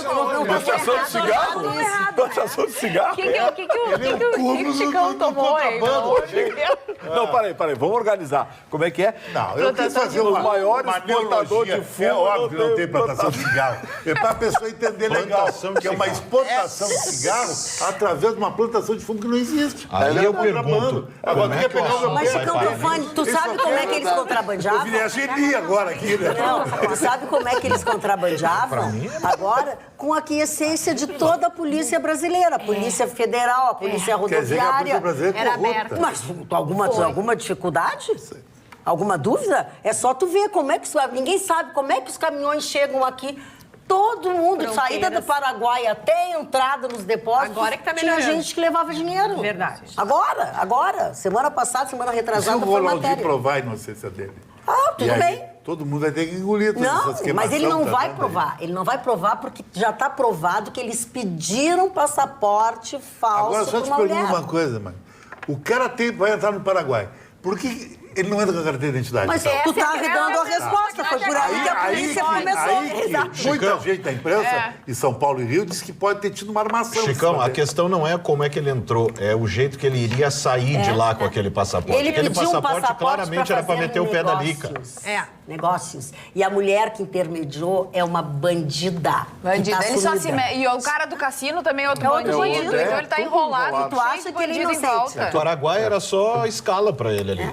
Plantação de cigarro? Plantação de cigarro? O que o Chicão tomou aí? Pelo amor de Deus. Não, peraí, vamos organizar. Como é que é? Não, eu quis fazer Os uma maiores uma exportadores de neologia. fumo. É óbvio que não tem plantação de cigarro. É para a pessoa entender legal, Plantação de que é uma cigarro. exportação de cigarro através de uma plantação de fumo que não existe. Aí eu contrabando. pergunto, Agora, como tu é quer que o pegar o meu assunto Mas, pé? Chicão Tofani, tu sabe como é que eles Eu contrabandeavam? virei a Geni agora aqui, né? Não, sabe como é que eles contrabandeavam? Agora, com a aquiescência de toda a polícia brasileira. A Polícia Federal, a Polícia Quer dizer que a Rodoviária. polícia brasileira é Era corrupta. aberta. Mas alguma dificuldade? Alguma dúvida? É só tu ver como é que... Ninguém sabe como é que os caminhões chegam aqui. Todo mundo, Fronteiras. saída do Paraguai até entrada nos depósitos. Agora que tá tinha melhorando. gente que levava dinheiro. Verdade. Agora. Semana passada, semana Se o retrasada, foi Ronaldinho matéria. provar a inocência dele. Ah, tudo E aí, bem. todo mundo vai ter que engolir todas Não, essas mas ele não queimação, vai tá vendo aí? provar. Ele não vai provar porque já está provado que eles pediram passaporte falso Agora, só para te uma pergunto mulher. uma coisa, mano. O cara vai entrar no Paraguai. Por que ele não entra com a carteira de identidade? Mas então? tu tá dando a resposta. Foi por aí que a polícia começou. Exato. Muita gente da imprensa, em São Paulo e Rio, disse que pode ter tido uma armação. Chicão, nesse a questão não é como é que ele entrou, é o jeito que ele iria sair de lá com aquele passaporte. Ele Aquele pediu um passaporte claramente era para fazer meter o pé dali, cara. Negócios. E a mulher que intermediou é uma bandida. Bandido. Que tá Ele só se sumida. mete. E o cara do cassino também é outro É outro bandido. bandido, Então ele tá tudo enrolado. enrolado. Tu acha cheio de que ele é bandido em inocente. volta. O Paraguai era só escala para ele ali.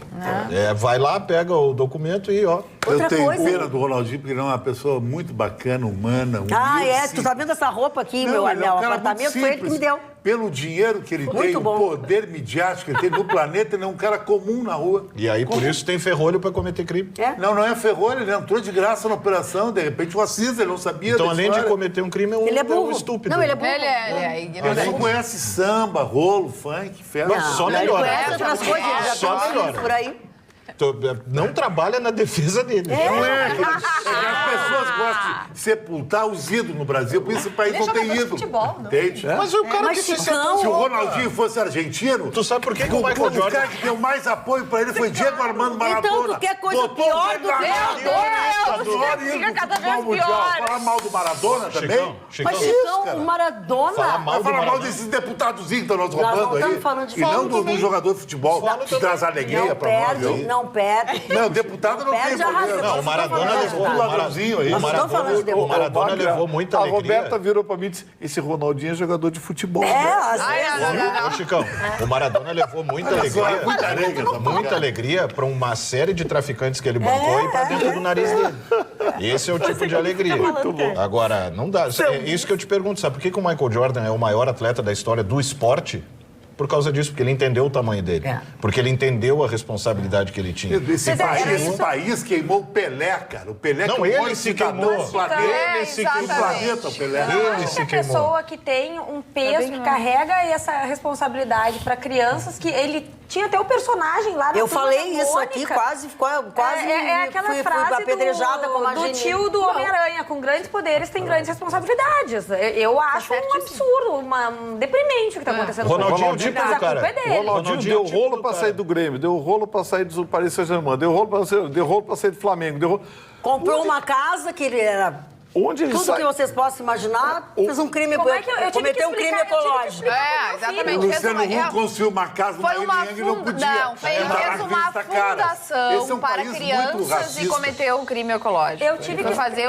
Vai lá, pega o documento e ó. Eu Outra tenho coisa. pena do Ronaldinho, porque ele é uma pessoa muito bacana, humana, humilde. Ah, é? Tu simples. tá vendo essa roupa aqui? Não, Meu ele é um cara apartamento muito foi ele que me simples. deu. Pelo dinheiro que ele Muito tem, bom. o poder midiático que ele tem no planeta, ele é um cara comum na rua. E aí, por isso, tem ferrolho para cometer crime. É? Não é ferrolho, ele entrou de graça na operação, de repente o Assis, ele não sabia Então, da além de história. cometer um crime, Ele é burro. um estúpido. Não, ele é burro. Ele é Ele ignorante. só conhece samba, rolo, funk, festa. Só Ele melhora. conhece outras coisas, ele já Só tá melhora. por aí. não trabalha na defesa dele. Não é que as pessoas gostam de sepultar os ídolos no Brasil, por isso o país não tem ídolo. Futebol, não. Entende? Mas o cara mas que fez Chicão- Se o Ronaldinho fosse argentino, Tu sabe por que que o Michael o Jordan... cara que deu mais apoio pra ele foi Diego Armando Maradona. Então, tu quer coisa Botou pior o do que- Maradona, Meu Deus, maior fica ídolo do cada futebol vez mundial. pior. Fala mal do Maradona também? Chicão, Mas, isso, Chicão, cara. o Maradona... Fala mal Vai do falar mal Maradona. desses deputados que estão nos Nós não roubando aí. estamos falando de E não fome do também. jogador de futebol que traz alegria Não pra nós. perde, aí. não perde. Não, deputado não tem Perde a problema. razão. Não, o Maradona levou... Um ladrãozinho aí. Nós não estamos falando de O deputado. Maradona levou muita A alegria. Roberta virou pra mim e disse, esse Ronaldinho é jogador de futebol. É, às vezes... Ô, Chicão, o Maradona levou muita Olha só, alegria. muita alegria, essa Muita alegria para uma série de traficantes que ele bancou e para dentro do nariz dele. Esse é o tipo de alegria. Agora, não dá. É isso que eu te pergunto, sabe por que o Michael Jordan é o maior atleta da história do esporte? Por causa disso, porque ele entendeu o tamanho dele. É. Porque ele entendeu a responsabilidade que ele tinha. Esse país queimou o Pelé, cara. O Pelé Não, que é o ele maior se cidadão queimou. do planeta. Ele se Do queimou. planeta, o Pelé. Ele Acho se que a queimou. pessoa que tem um peso, que carrega essa responsabilidade para crianças, que ele tinha até o personagem lá na Eu Turma falei da isso aqui, Mônica. quase É aquela fui frase apedrejada como a do Geni. tio do Homem-Aranha, com grandes poderes tem grandes responsabilidades. Eu acho um absurdo, um deprimente o que está acontecendo. Ronaldinho é o Mas tipo a do culpa cara. é dele. O Ronaldinho Ronaldinho deu é o tipo rolo do pra cara. sair do Grêmio, deu rolo pra sair do Paris Saint-Germain, deu rolo pra sair do Flamengo, deu rolo... Comprou uma casa que ele era... Onde ele Tudo sai... que vocês possam imaginar, fez um crime, Como é que eu tive que cometeu um crime explicar? Eu tive que ecológico. explicar. Exatamente. O Fez Luciano uma- Huck construiu uma casa no Foi uma Maranhão e não podia. Ele fez uma Esse é fundação um para país muito crianças e racista. cometeu um crime ecológico. Eu tive Ele foi que- fazer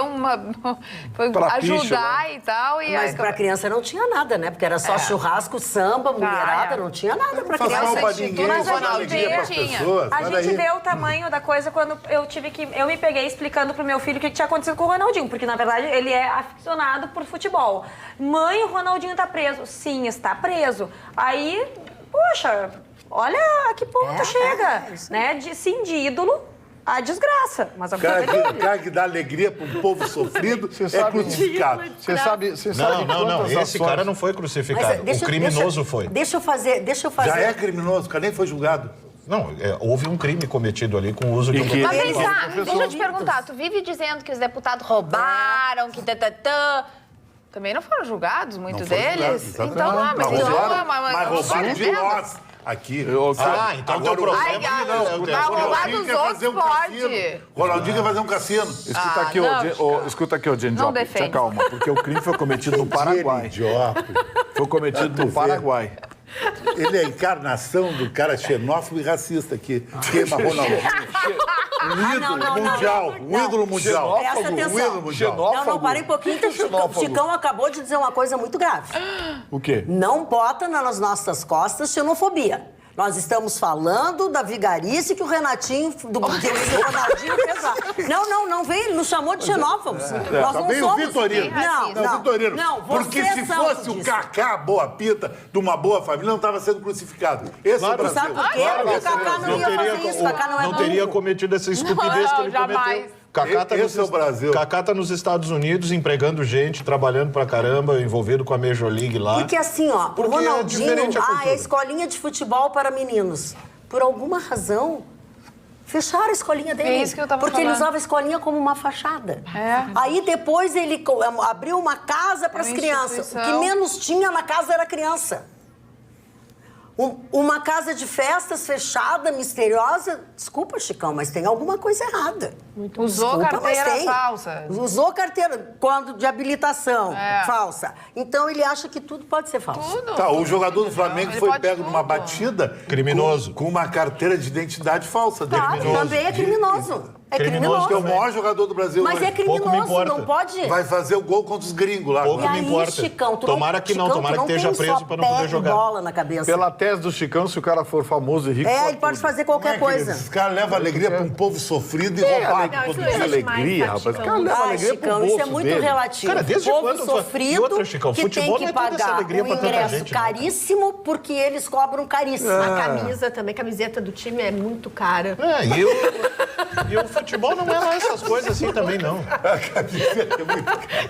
foi Pra ajudar picha, né? e tal. E Mas aí, pra criança não tinha nada, né? Porque era só churrasco, samba, mulherada, não tinha nada pra Faz mal criança. pra Instituto ninguém, Mas só a dá gente alegria pras tinha. pessoas. A Olha gente aí. vê o tamanho da coisa quando eu me peguei explicando pro meu filho o que tinha acontecido com o Ronaldinho, porque na verdade ele é aficionado por futebol. Mãe, o Ronaldinho tá preso. Sim, está preso. Aí, poxa, olha a que ponto chega, né? De ídolo a desgraça. Mas a culpa é O dele. cara que dá alegria para um povo sofrido é crucificado. Você sabe Não, quantas esse ações- cara não foi crucificado. O criminoso foi. Deixa eu fazer. Já é criminoso, o cara nem foi julgado. Não, houve um crime cometido ali com o uso de... que- Mas Eles vem cá, são deixa eu te professores. perguntar. Tu vive dizendo que os deputados roubaram, que tatatã. Também não foram julgados, muitos Não foram deles? julgados, Então, exatamente. mas Mas então, roubaram- mas mas roubaram olha, de vendo? nós aqui. Ah, então o teu Agora, problema... Ai, não, mas roubar Ronaldinho dos quer fazer outros um pode. cassino. Ronaldinho quer fazer um cassino. Escuta aqui, não, escuta aqui, Jenny Não Joplin, defende. te calma, porque o crime foi cometido no Paraguai. Idiota. Foi cometido no Paraguai. Ele é a encarnação do cara xenófobo e racista que queima Ronaldinho. Um ídolo mundial. Um ídolo mundial. Presta Um atenção. ídolo mundial. Não, parei um pouquinho. Que o Chicão acabou de dizer uma coisa muito grave. O quê? Não bota nas nossas costas xenofobia. Nós estamos falando da vigarice que o Renatinho, que o Ronaldinho fez lá. Não vem, nos chamou de xenófobos. Nós não Também o somos. Vitorino. Não, Vitorino. não, Porque vocês se são fosse o disso. Kaká boa pinta de uma boa família, não estava sendo crucificado. Esse é o Brasil. Sabe por quê? Porque o Kaká não ia fazer isso. O Kaká não é não teria burro. cometido essa estupidez que ele jamais. cometeu. Kaká tá Esse é o Brasil. Kaká tá nos Estados Unidos empregando gente, trabalhando pra caramba, envolvido com a Major League lá. Porque assim, ó, o Porque é Ronaldinho, diferente a é cultura. a escolinha de futebol para meninos. Por alguma razão, fecharam a escolinha dele. É isso que eu tava porque ele falando. usava a escolinha como uma fachada. É. Aí depois ele abriu uma casa para as Uma crianças. O instituição. que menos tinha na casa era criança. Uma casa de festas fechada, misteriosa. Desculpa, Chicão, mas tem alguma coisa errada. Usou Desculpa, mas carteira tem. falsa. Usou carteira quando de habilitação É. falsa. Então ele acha que tudo pode ser falso. Tudo. Tá, o jogador do Flamengo Ele foi pode pego tudo. numa batida Criminoso. com uma carteira de identidade falsa dele. Claro, também é criminoso. É Criminoso Que é o criminoso. maior jogador do Brasil Mas hoje. é Pouco me criminoso, importa. não pode. Vai fazer o gol contra os gringos lá. Pouco E me aí, importa. Chicão, tu Tomara que não, Chicão, tomara tu que esteja tem preso só pra não poder pé e jogar. bola na cabeça. Pela tese do Chicão, se o cara for famoso e rico... É, ele pode tudo. fazer qualquer coisa. Esses caras levam alegria para um povo sofrido e roubado Não, todo isso dia. não existe Alegria, mais, rapaz. tá, O cara leva Ah, alegria pro Chicão, isso é bolso muito dele. relativo. Cara, desde Povo quando sofrido E outra, Chicão, que futebol tem não que é toda essa pagar alegria um pra tanta ingresso gente, não. caríssimo porque eles cobram caríssimo. A camisa também, camiseta do time é muito cara. E o futebol não é lá essas coisas assim também, não.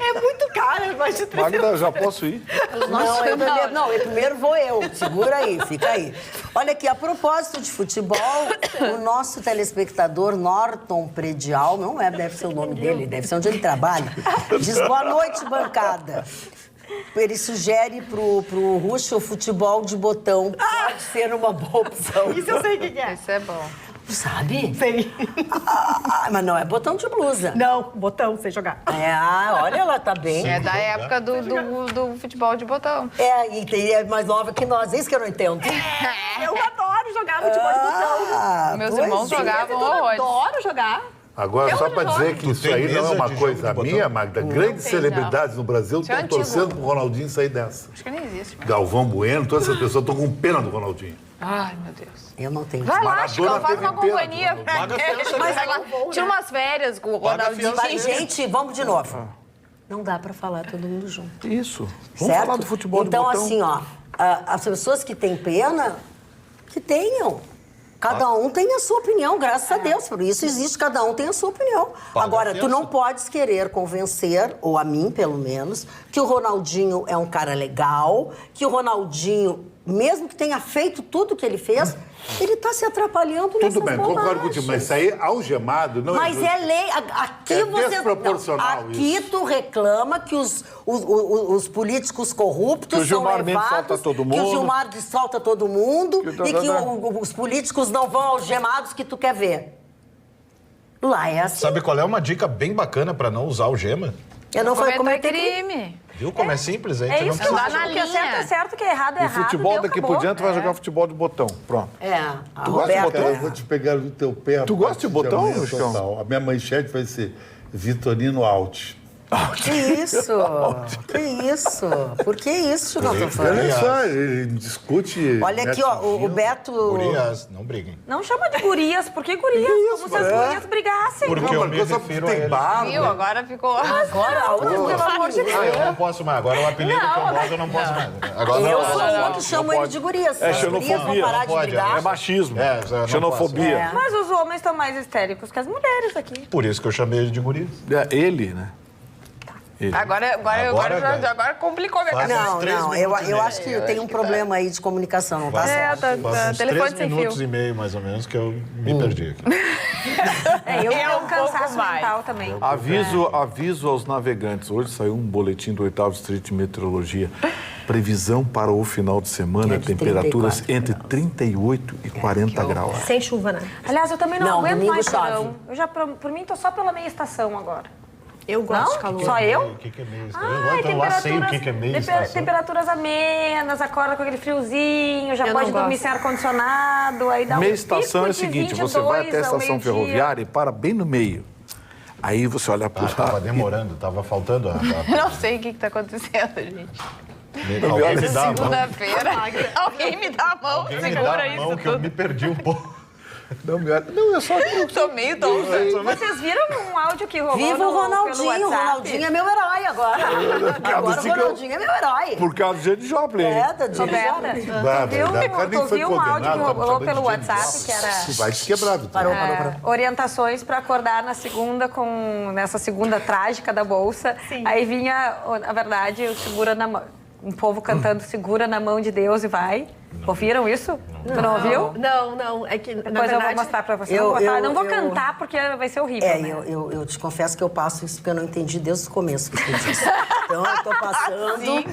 É muito cara, mais de 300. Magda, já posso ir? Eu primeiro vou eu. Segura aí, fica aí. Olha aqui, a propósito de futebol, o nosso telespectador Norton Predial, não é, deve ser o nome dele, deve ser onde ele trabalha, diz boa noite, bancada. Ele sugere pro Russo o futebol de botão. Pode ser uma boa opção. Isso eu sei o que é. Isso é bom. Sabe? Sei. Mas não é botão de blusa. Não, botão, sei jogar. Olha, ela tá bem. É da época do futebol de botão. E é mais nova que nós, é isso que eu não entendo. Eu adoro jogar futebol de botão. Meus pois irmãos é. jogavam Eu horrores. adoro jogar. Agora, só para dizer que Tu isso tem aí não é mesa uma de coisa jogo de minha, botão? Magda. Grandes tem, celebridades no Brasil Isso é estão antigo. torcendo pro Ronaldinho sair dessa. Acho que nem existe. Mas... Galvão Bueno, todas essas pessoas estão com pena do Ronaldinho. Ai, meu Deus. Eu não tenho. Vai lá, Maradona Chicão, faz teve uma pena, companhia. Paga a fiança, Mas né? vai lá, tira umas férias com o Ronaldinho. Mas, gente, vamos de novo. Não dá pra falar todo mundo junto. Isso. Vamos Certo? falar do futebol então, de botão. assim, ó, as pessoas que têm pena, que tenham. Cada um tem a sua opinião, graças a Deus. Por isso existe, cada um tem a sua opinião. Agora, tu não podes querer convencer, ou a mim, pelo menos, que o Ronaldinho é um cara legal, que o Ronaldinho, mesmo que tenha feito tudo que ele fez, ele tá se atrapalhando nessas Tudo bem, concordo bobagens. contigo, mas isso aí, algemado, não Mas é é lei. Aqui É você. desproporcional não, aqui isso. tu reclama que os políticos corruptos Que o Gilmar são Mendes levados, solta todo que o mundo. Gilmar solta todo mundo Que e que os políticos não vão algemados que tu quer ver. Lá é assim. Sabe qual é uma dica bem bacana para não usar algema? Eu não vou Cometer cometer crime. crime. Viu como é simples? Aí É tu não isso que eu precisa... acho. O que é certo é certo, o que é errado é E errado. futebol deu, daqui acabou. por diante vai jogar futebol de botão. Pronto. A Tu gosta de Roberta, botão? Eu vou te pegar do teu pé. Tu gosta de botão, amanhã, Chicão? total. A minha manchete vai ser Vitorino out. Que isso? Que isso? Por que isso, Chico? Olha só, ele discute... Olha aqui, ó, o Beto... Gurias, não briguem. Não chama de gurias. Por que gurias? Como se as gurias brigassem. Porque eu me refiro a tem ele. barba. Viu? Agora ficou... Agora, a outra, pelo amor de Deus. Eu não posso mais. Agora o apelido que eu gosto, eu não posso mais. Agora Eu não, sou não, uma que chama ele de gurias. É As gurias vão xenofobia, parar não de pode, brigar. É machismo. não Xenofobia. Mas os homens estão mais histéricos que as mulheres aqui. Por isso que eu chamei ele de gurias. Ele, né? Ele. Agora complicou minha Faz cabeça. uns 3 Não, minutos e eu meio. acho que tem um problema aí de comunicação, não tá certo? Tá, Faz uns telefone 3 sem minutos fio. e meio, mais ou menos, que eu me perdi aqui. Eu É tenho um um cansaço pouco mais. mental também. Aviso aos navegantes. Hoje saiu um boletim do 8º Distrito de Meteorologia. Previsão para o final de semana, É de temperaturas 34 entre 38 e 40 graus. Sem chuva, né? Aliás, eu também não Não, aguento domingo mais chove. verão. Eu já, por mim, tô só pela meia estação agora. Eu gosto Não? de calor. Só eu? O que é meio Ai, Eu lá sei o que é meio estação. temperaturas amenas, acorda com aquele friozinho, já Eu pode não dormir gosto. sem ar-condicionado, aí dá Meia um estação é o pico de seguinte, você vai 22 até a ao estação meio-dia. ferroviária e para bem no meio. Aí você olha para o Tava lado. demorando, tava faltando a... Eu não sei o que tá acontecendo, gente. Alguém me dá a mão. Segunda-feira. Alguém me dá a mão. Alguém me Segura dá a isso mão que eu tudo. me perdi um pouco. Não, não, é só... Tô meio tonta. Vocês viram um áudio que rolou Viva o pelo Ronaldinho, o WhatsApp? Ronaldinho é meu herói agora. Agora o Ronaldinho é meu herói. Por causa do James Joplin. É, da Roberta, Cadê tu que foi viu um áudio que condenado? rolou Tá pelo chamando de WhatsApp que era... Vai te quebrar, Vitor. Parou. orientações para acordar na segunda nessa segunda trágica da bolsa. Sim. Aí vinha, na verdade, o segura na mão, um povo cantando segura na mão de Deus e vai. Ouviram isso? Tu não ouviu? Não. É que, na Depois eu vou verdade... mostrar para você. eu- não vou eu- cantar porque vai ser horrível. É, né? eu te confesso que eu passo isso porque eu não entendi desde o começo que tu disse. Então eu tô passando.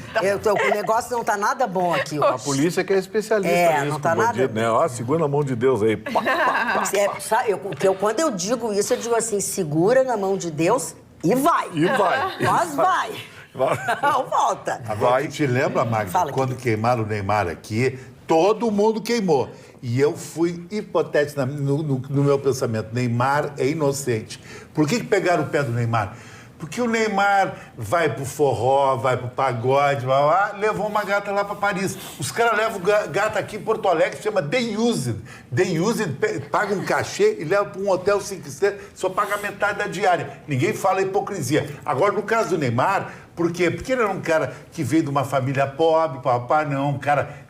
O negócio não tá nada bom aqui. A polícia que é especialista É, nisso, não tá com nada bandido, né? Ó, segura a mão de Deus aí. Pá, pá, pá. Sabe, quando eu digo isso, eu digo assim: segura na mão de Deus e vai. E vai. Mas vai. Não volta. Agora, tu te lembra, Magda, Fala, quando queimaram o Neymar aqui, todo mundo queimou. E eu fui hipotético no meu pensamento. Neymar é inocente. Por que pegaram o pé do Neymar? Porque o Neymar vai pro forró, vai pro pagode, levou uma gata lá pra Paris. Os caras levam gata aqui em Porto Alegre, chama The Used. The Used paga um cachê e leva pra um hotel 5 estrelas, só paga metade da diária. Ninguém fala hipocrisia. Agora, no caso do Neymar, por quê? Porque ele era um cara que veio de uma família pobre, papai não, um cara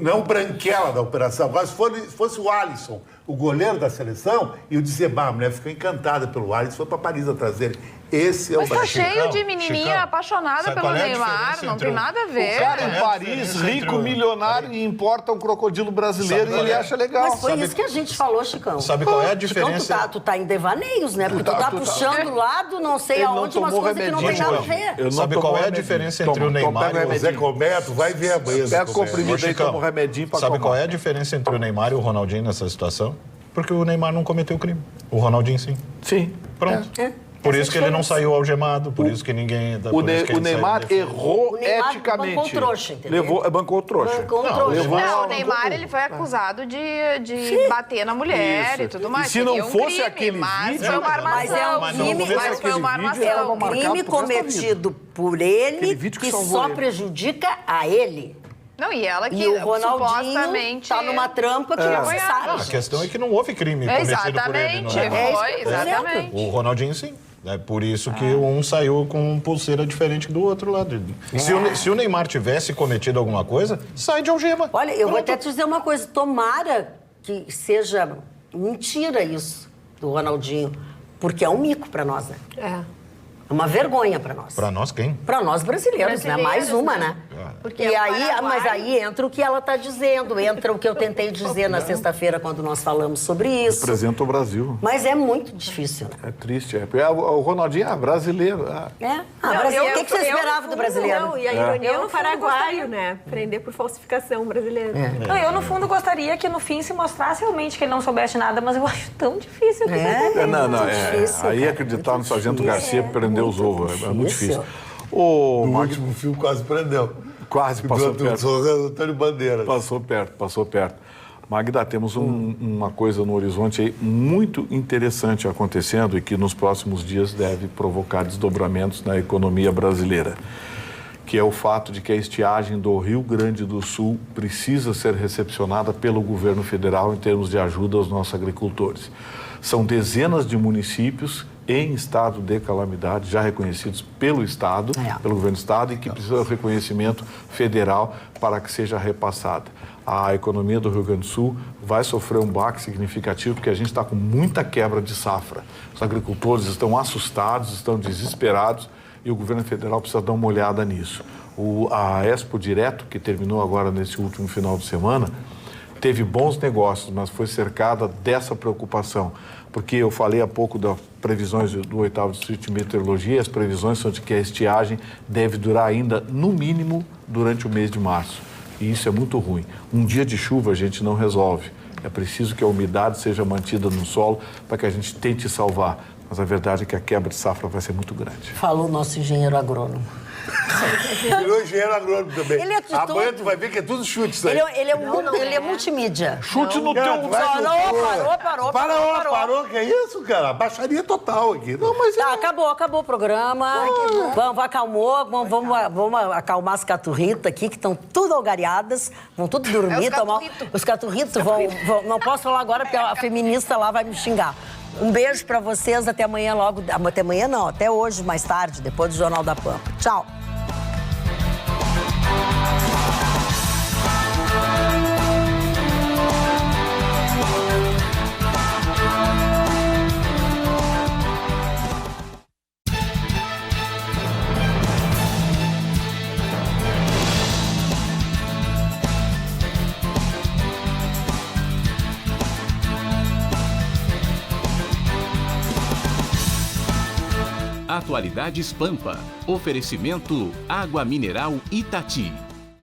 não o branquela da operação. Agora, se fosse o Alisson, o goleiro da seleção, eu dizer, a mulher ficou encantada pelo Alisson, foi para Paris atrás dele. Esse é o Mas tá Brasil. cheio de menininha apaixonada pelo Neymar, não tem nada a ver. O cara em Paris, rico, milionário, e importa um crocodilo brasileiro e ele acha legal. Mas foi isso que a gente falou, Chicão. Sabe qual é a Chicão, diferença? tu tá em devaneios, né? Porque tu tá puxando o lado, não sei Ele não aonde, umas tomou coisas que não tem nada a remedinho, ver. Sabe qual é a diferença entre o Neymar e o Zé Cometo, vai ver amanhã. Pega o comprimido aí, toma um remedinho pra Sabe qual é a diferença entre o Neymar e o Ronaldinho nessa situação? Porque o Neymar não cometeu crime. O Ronaldinho sim. Sim. Pronto. Por isso que ele não saiu algemado, por isso que ninguém... O Neymar errou O Neymar eticamente. bancou trouxa, entendeu? Bancou trouxa. Bancou trouxa. Não, o Neymar ele foi acusado de bater na mulher Isso. e tudo mais. E se não Seria um fosse crime, aquele mas vídeo, foi uma armação. Mas é um crime, mas foi uma armação. é um marcado crime pro resto da cometido por Aquele ele vídeo que que salvou só ele. prejudica a ele. Não, e ela que E o Ronaldinho supostamente... tá numa trampa que não se A sabe. questão é que não houve crime cometido por ele. Exatamente, Não é? foi, exatamente. O Ronaldinho sim. É por isso que um saiu com pulseira diferente do outro lado. Se o Neymar tivesse cometido alguma coisa, sai de algema. Olha, eu vou até te dizer uma coisa. Tomara que seja mentira isso do Ronaldinho, porque é um mico pra nós, né? É uma vergonha pra nós. Pra nós quem? Pra nós brasileiros, né? Mais uma, né? Porque E é o aí, Paraguai. mas aí entra o que ela tá dizendo, entra o que eu tentei dizer na sexta-feira quando nós falamos sobre isso. Representa o Brasil. Mas é muito difícil, né? É triste. O Ronaldinho é brasileiro. Brasil, o que você esperava do brasileiro? Não, e a ironia é Eu, o no fundo, paraguaio, gostaria. né? Prender por falsificação brasileira. Não, eu, no fundo, gostaria que no fim se mostrasse realmente que ele não soubesse nada, mas eu acho tão difícil que isso aconteça. Difícil, Aí cara, acreditar muito no Sargento difícil. Garcia prender os ovos. É muito difícil. O O último filme quase prendeu. Quase passou perto. Do Antônio Bandeira. Passou perto. Magda, temos uma coisa no horizonte aí muito interessante acontecendo e que nos próximos dias deve provocar desdobramentos na economia brasileira, que é o fato de que a estiagem do Rio Grande do Sul precisa ser recepcionada pelo governo federal em termos de ajuda aos nossos agricultores. São dezenas de municípios em estado de calamidade, já reconhecidos pelo Estado, pelo governo do Estado, e que precisam de reconhecimento federal para que seja repassada. A economia do Rio Grande do Sul vai sofrer um baque significativo, porque a gente está com muita quebra de safra. Os agricultores estão assustados, estão desesperados, e o governo federal precisa dar uma olhada nisso. A Expo Direto, que terminou agora nesse último final de semana, teve bons negócios, mas foi cercada dessa preocupação, porque eu falei há pouco das previsões do 8º Distrito de Meteorologia, e as previsões são de que a estiagem deve durar ainda, no mínimo, durante o mês de março. E isso é muito ruim. Um dia de chuva a gente não resolve. É preciso que a umidade seja mantida no solo para que a gente tente salvar. Mas a verdade é que a quebra de safra vai ser muito grande. Falou o nosso engenheiro agrônomo. Virou engenheiro agrônomo também. Ele é de Amanhã tudo. tu vai ver que é tudo chute isso aí. Ele é multimídia. Chute no teu... Parou, que é isso, cara? Baixaria total aqui. Não, mas Tá, acabou o programa. Vamos, acalmou. Vamos acalmar as caturritas aqui, que estão tudo algareadas. Vão tudo dormir. Os caturritos vão... Não posso falar agora, porque a feminista lá vai me xingar. Um beijo pra vocês. Até amanhã logo. Até amanhã não, até hoje, mais tarde, depois do Jornal da Pampa. Tchau. Atualidades Pampa. Oferecimento Água Mineral Itati.